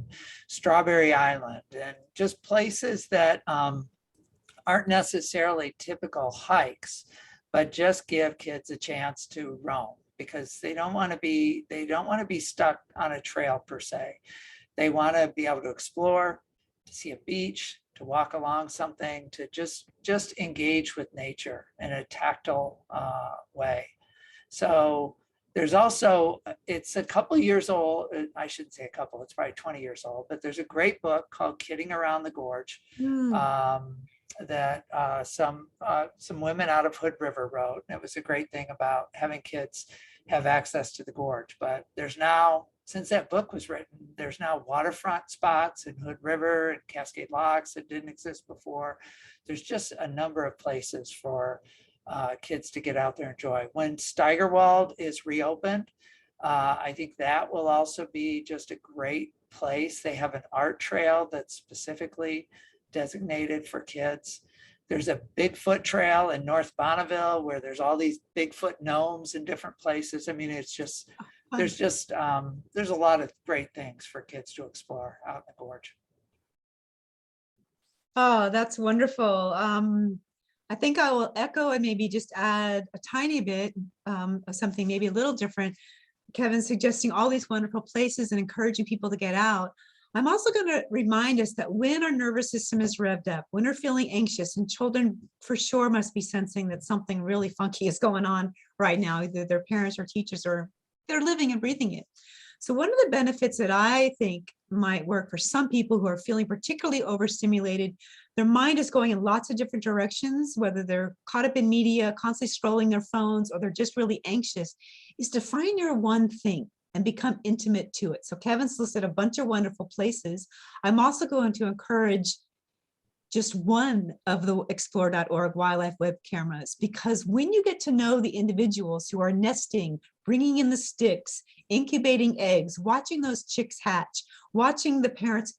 Strawberry Island, and just places that aren't necessarily typical hikes, but just give kids a chance to roam, because they don't want to be stuck on a trail per se. They want to be able to explore, to see a beach, to walk along something, to just engage with nature in a tactile way. So there's also, it's a couple years old, I shouldn't say a couple, it's probably 20 years old, but there's a great book called Kidding Around the Gorge that some women out of Hood River wrote. And it was a great thing about having kids have access to the gorge. But there's now, since that book was written, there's now waterfront spots in Hood River and Cascade Locks that didn't exist before. There's just a number of places for kids to get out there and enjoy. When Steigerwald is reopened, I think that will also be just a great place. They have an art trail that's specifically designated for kids. There's a Bigfoot trail in North Bonneville where there's all these Bigfoot gnomes in different places. I mean, it's just, there's a lot of great things for kids to explore out in the gorge. Oh, that's wonderful. I think I will echo and maybe just add a tiny bit of something maybe a little different. Kevin suggesting all these wonderful places and encouraging people to get out. I'm also going to remind us that when our nervous system is revved up, when we're feeling anxious, and children for sure must be sensing that something really funky is going on right now, either their parents or teachers, or they're living and breathing it. So one of the benefits that I think might work for some people who are feeling particularly overstimulated, their mind is going in lots of different directions, whether they're caught up in media, constantly scrolling their phones, or they're just really anxious, is to find your one thing and become intimate to it. So Kevin's listed a bunch of wonderful places. I'm also going to encourage just one of the explore.org wildlife web cameras, because when you get to know the individuals who are nesting, bringing in the sticks, incubating eggs, watching those chicks hatch, watching the parents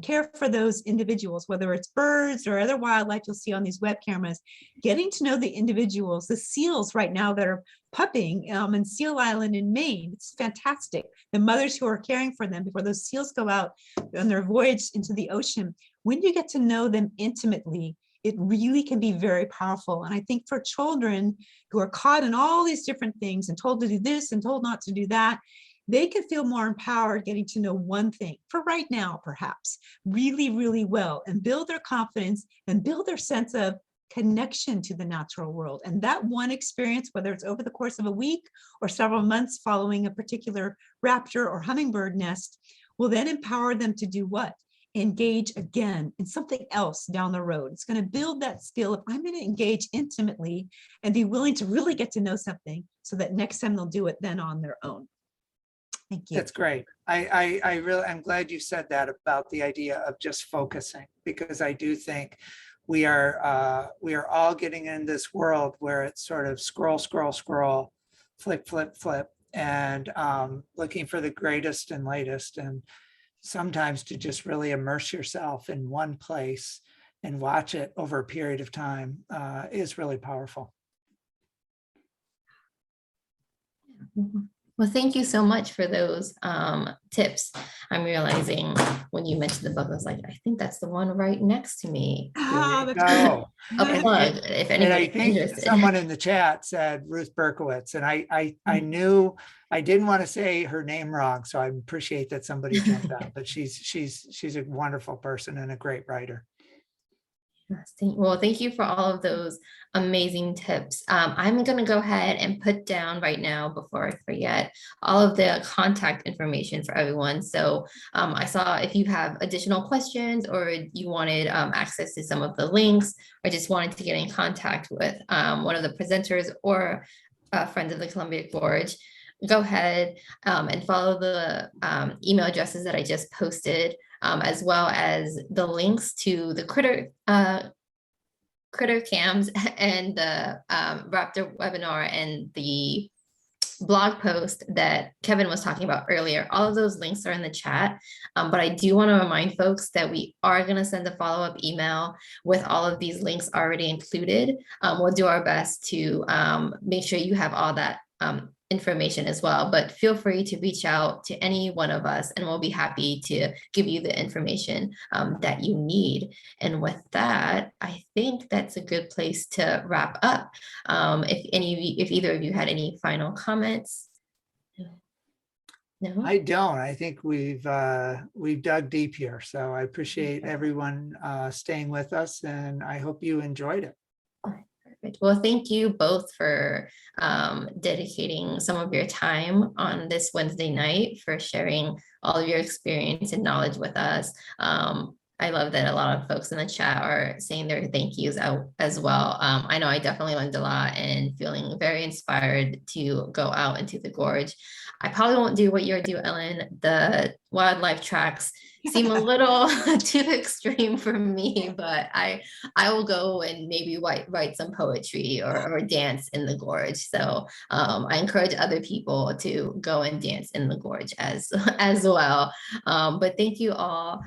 care for those individuals, whether it's birds or other wildlife you'll see on these web cameras, getting to know the individuals, the seals right now that are pupping in Seal Island in Maine. It's fantastic. The mothers who are caring for them before those seals go out on their voyage into the ocean. When you get to know them intimately, it really can be very powerful. And I think for children who are caught in all these different things and told to do this and told not to do that, they can feel more empowered getting to know one thing for right now, perhaps, really, really well, and build their confidence and build their sense of connection to the natural world. And that one experience, whether it's over the course of a week or several months following a particular raptor or hummingbird nest, will then empower them to do what? Engage again in something else down the road. It's going to build that skill of, I'm going to engage intimately and be willing to really get to know something, so that next time they'll do it then on their own. Thank you. That's great. I'm glad you said that about the idea of just focusing, because I do think we are all getting in this world where it's sort of scroll, flip, and looking for the greatest and latest. And sometimes to just really immerse yourself in one place and watch it over a period of time is really powerful. Well, thank you so much for those tips. I'm realizing when you mentioned the book, I was like, I think that's the one right next to me. Go. A plug, if And I anybody's think interested. someone in the chat said Ruth Berkowitz, and I knew I didn't want to say her name wrong, so I appreciate that somebody jumped on. But she's a wonderful person and a great writer. Yes, well, thank you for all of those amazing tips. I'm going to go ahead and put down right now, before I forget, all of the contact information for everyone. So I saw if you have additional questions or you wanted access to some of the links or just wanted to get in contact with one of the presenters or friends of the Columbia Gorge, go ahead and follow the email addresses that I just posted, as well as the links to the critter cams and the Raptor webinar and the blog post that Kevin was talking about earlier. All of those links are in the chat. But I do want to remind folks that we are going to send a follow-up email with all of these links already included. We'll do our best to make sure you have all that information as well, but feel free to reach out to any one of us and we'll be happy to give you the information that you need. And with that, I think that's a good place to wrap up. If either of you had any final comments. No? I don't. I think we've dug deep here. So I appreciate everyone staying with us, and I hope you enjoyed it. Perfect. Well, thank you both for dedicating some of your time on this Wednesday night, for sharing all of your experience and knowledge with us. I love that a lot of folks in the chat are saying their thank yous out as well. I know I definitely learned a lot and feeling very inspired to go out into the gorge. I probably won't do what you're doing, Ellen. The wildlife tracks seem a little too extreme for me, but I will go and maybe write some poetry or dance in the gorge. So I encourage other people to go and dance in the gorge as well. But thank you all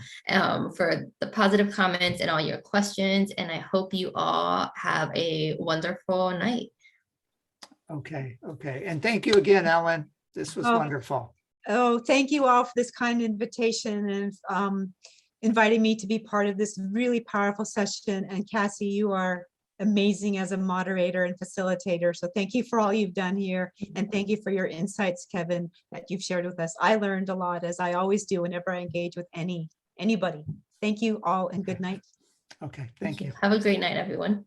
for the positive comments and all your questions. And I hope you all have a wonderful night. Okay. And thank you again, Ellen. This was wonderful. Oh, thank you all for this kind invitation and inviting me to be part of this really powerful session. And Cassie, you are amazing as a moderator and facilitator. So thank you for all you've done here. And thank you for your insights, Kevin, that you've shared with us. I learned a lot, as I always do whenever I engage with anybody. Thank you all and good night. Okay, thank you. Have a great night, everyone.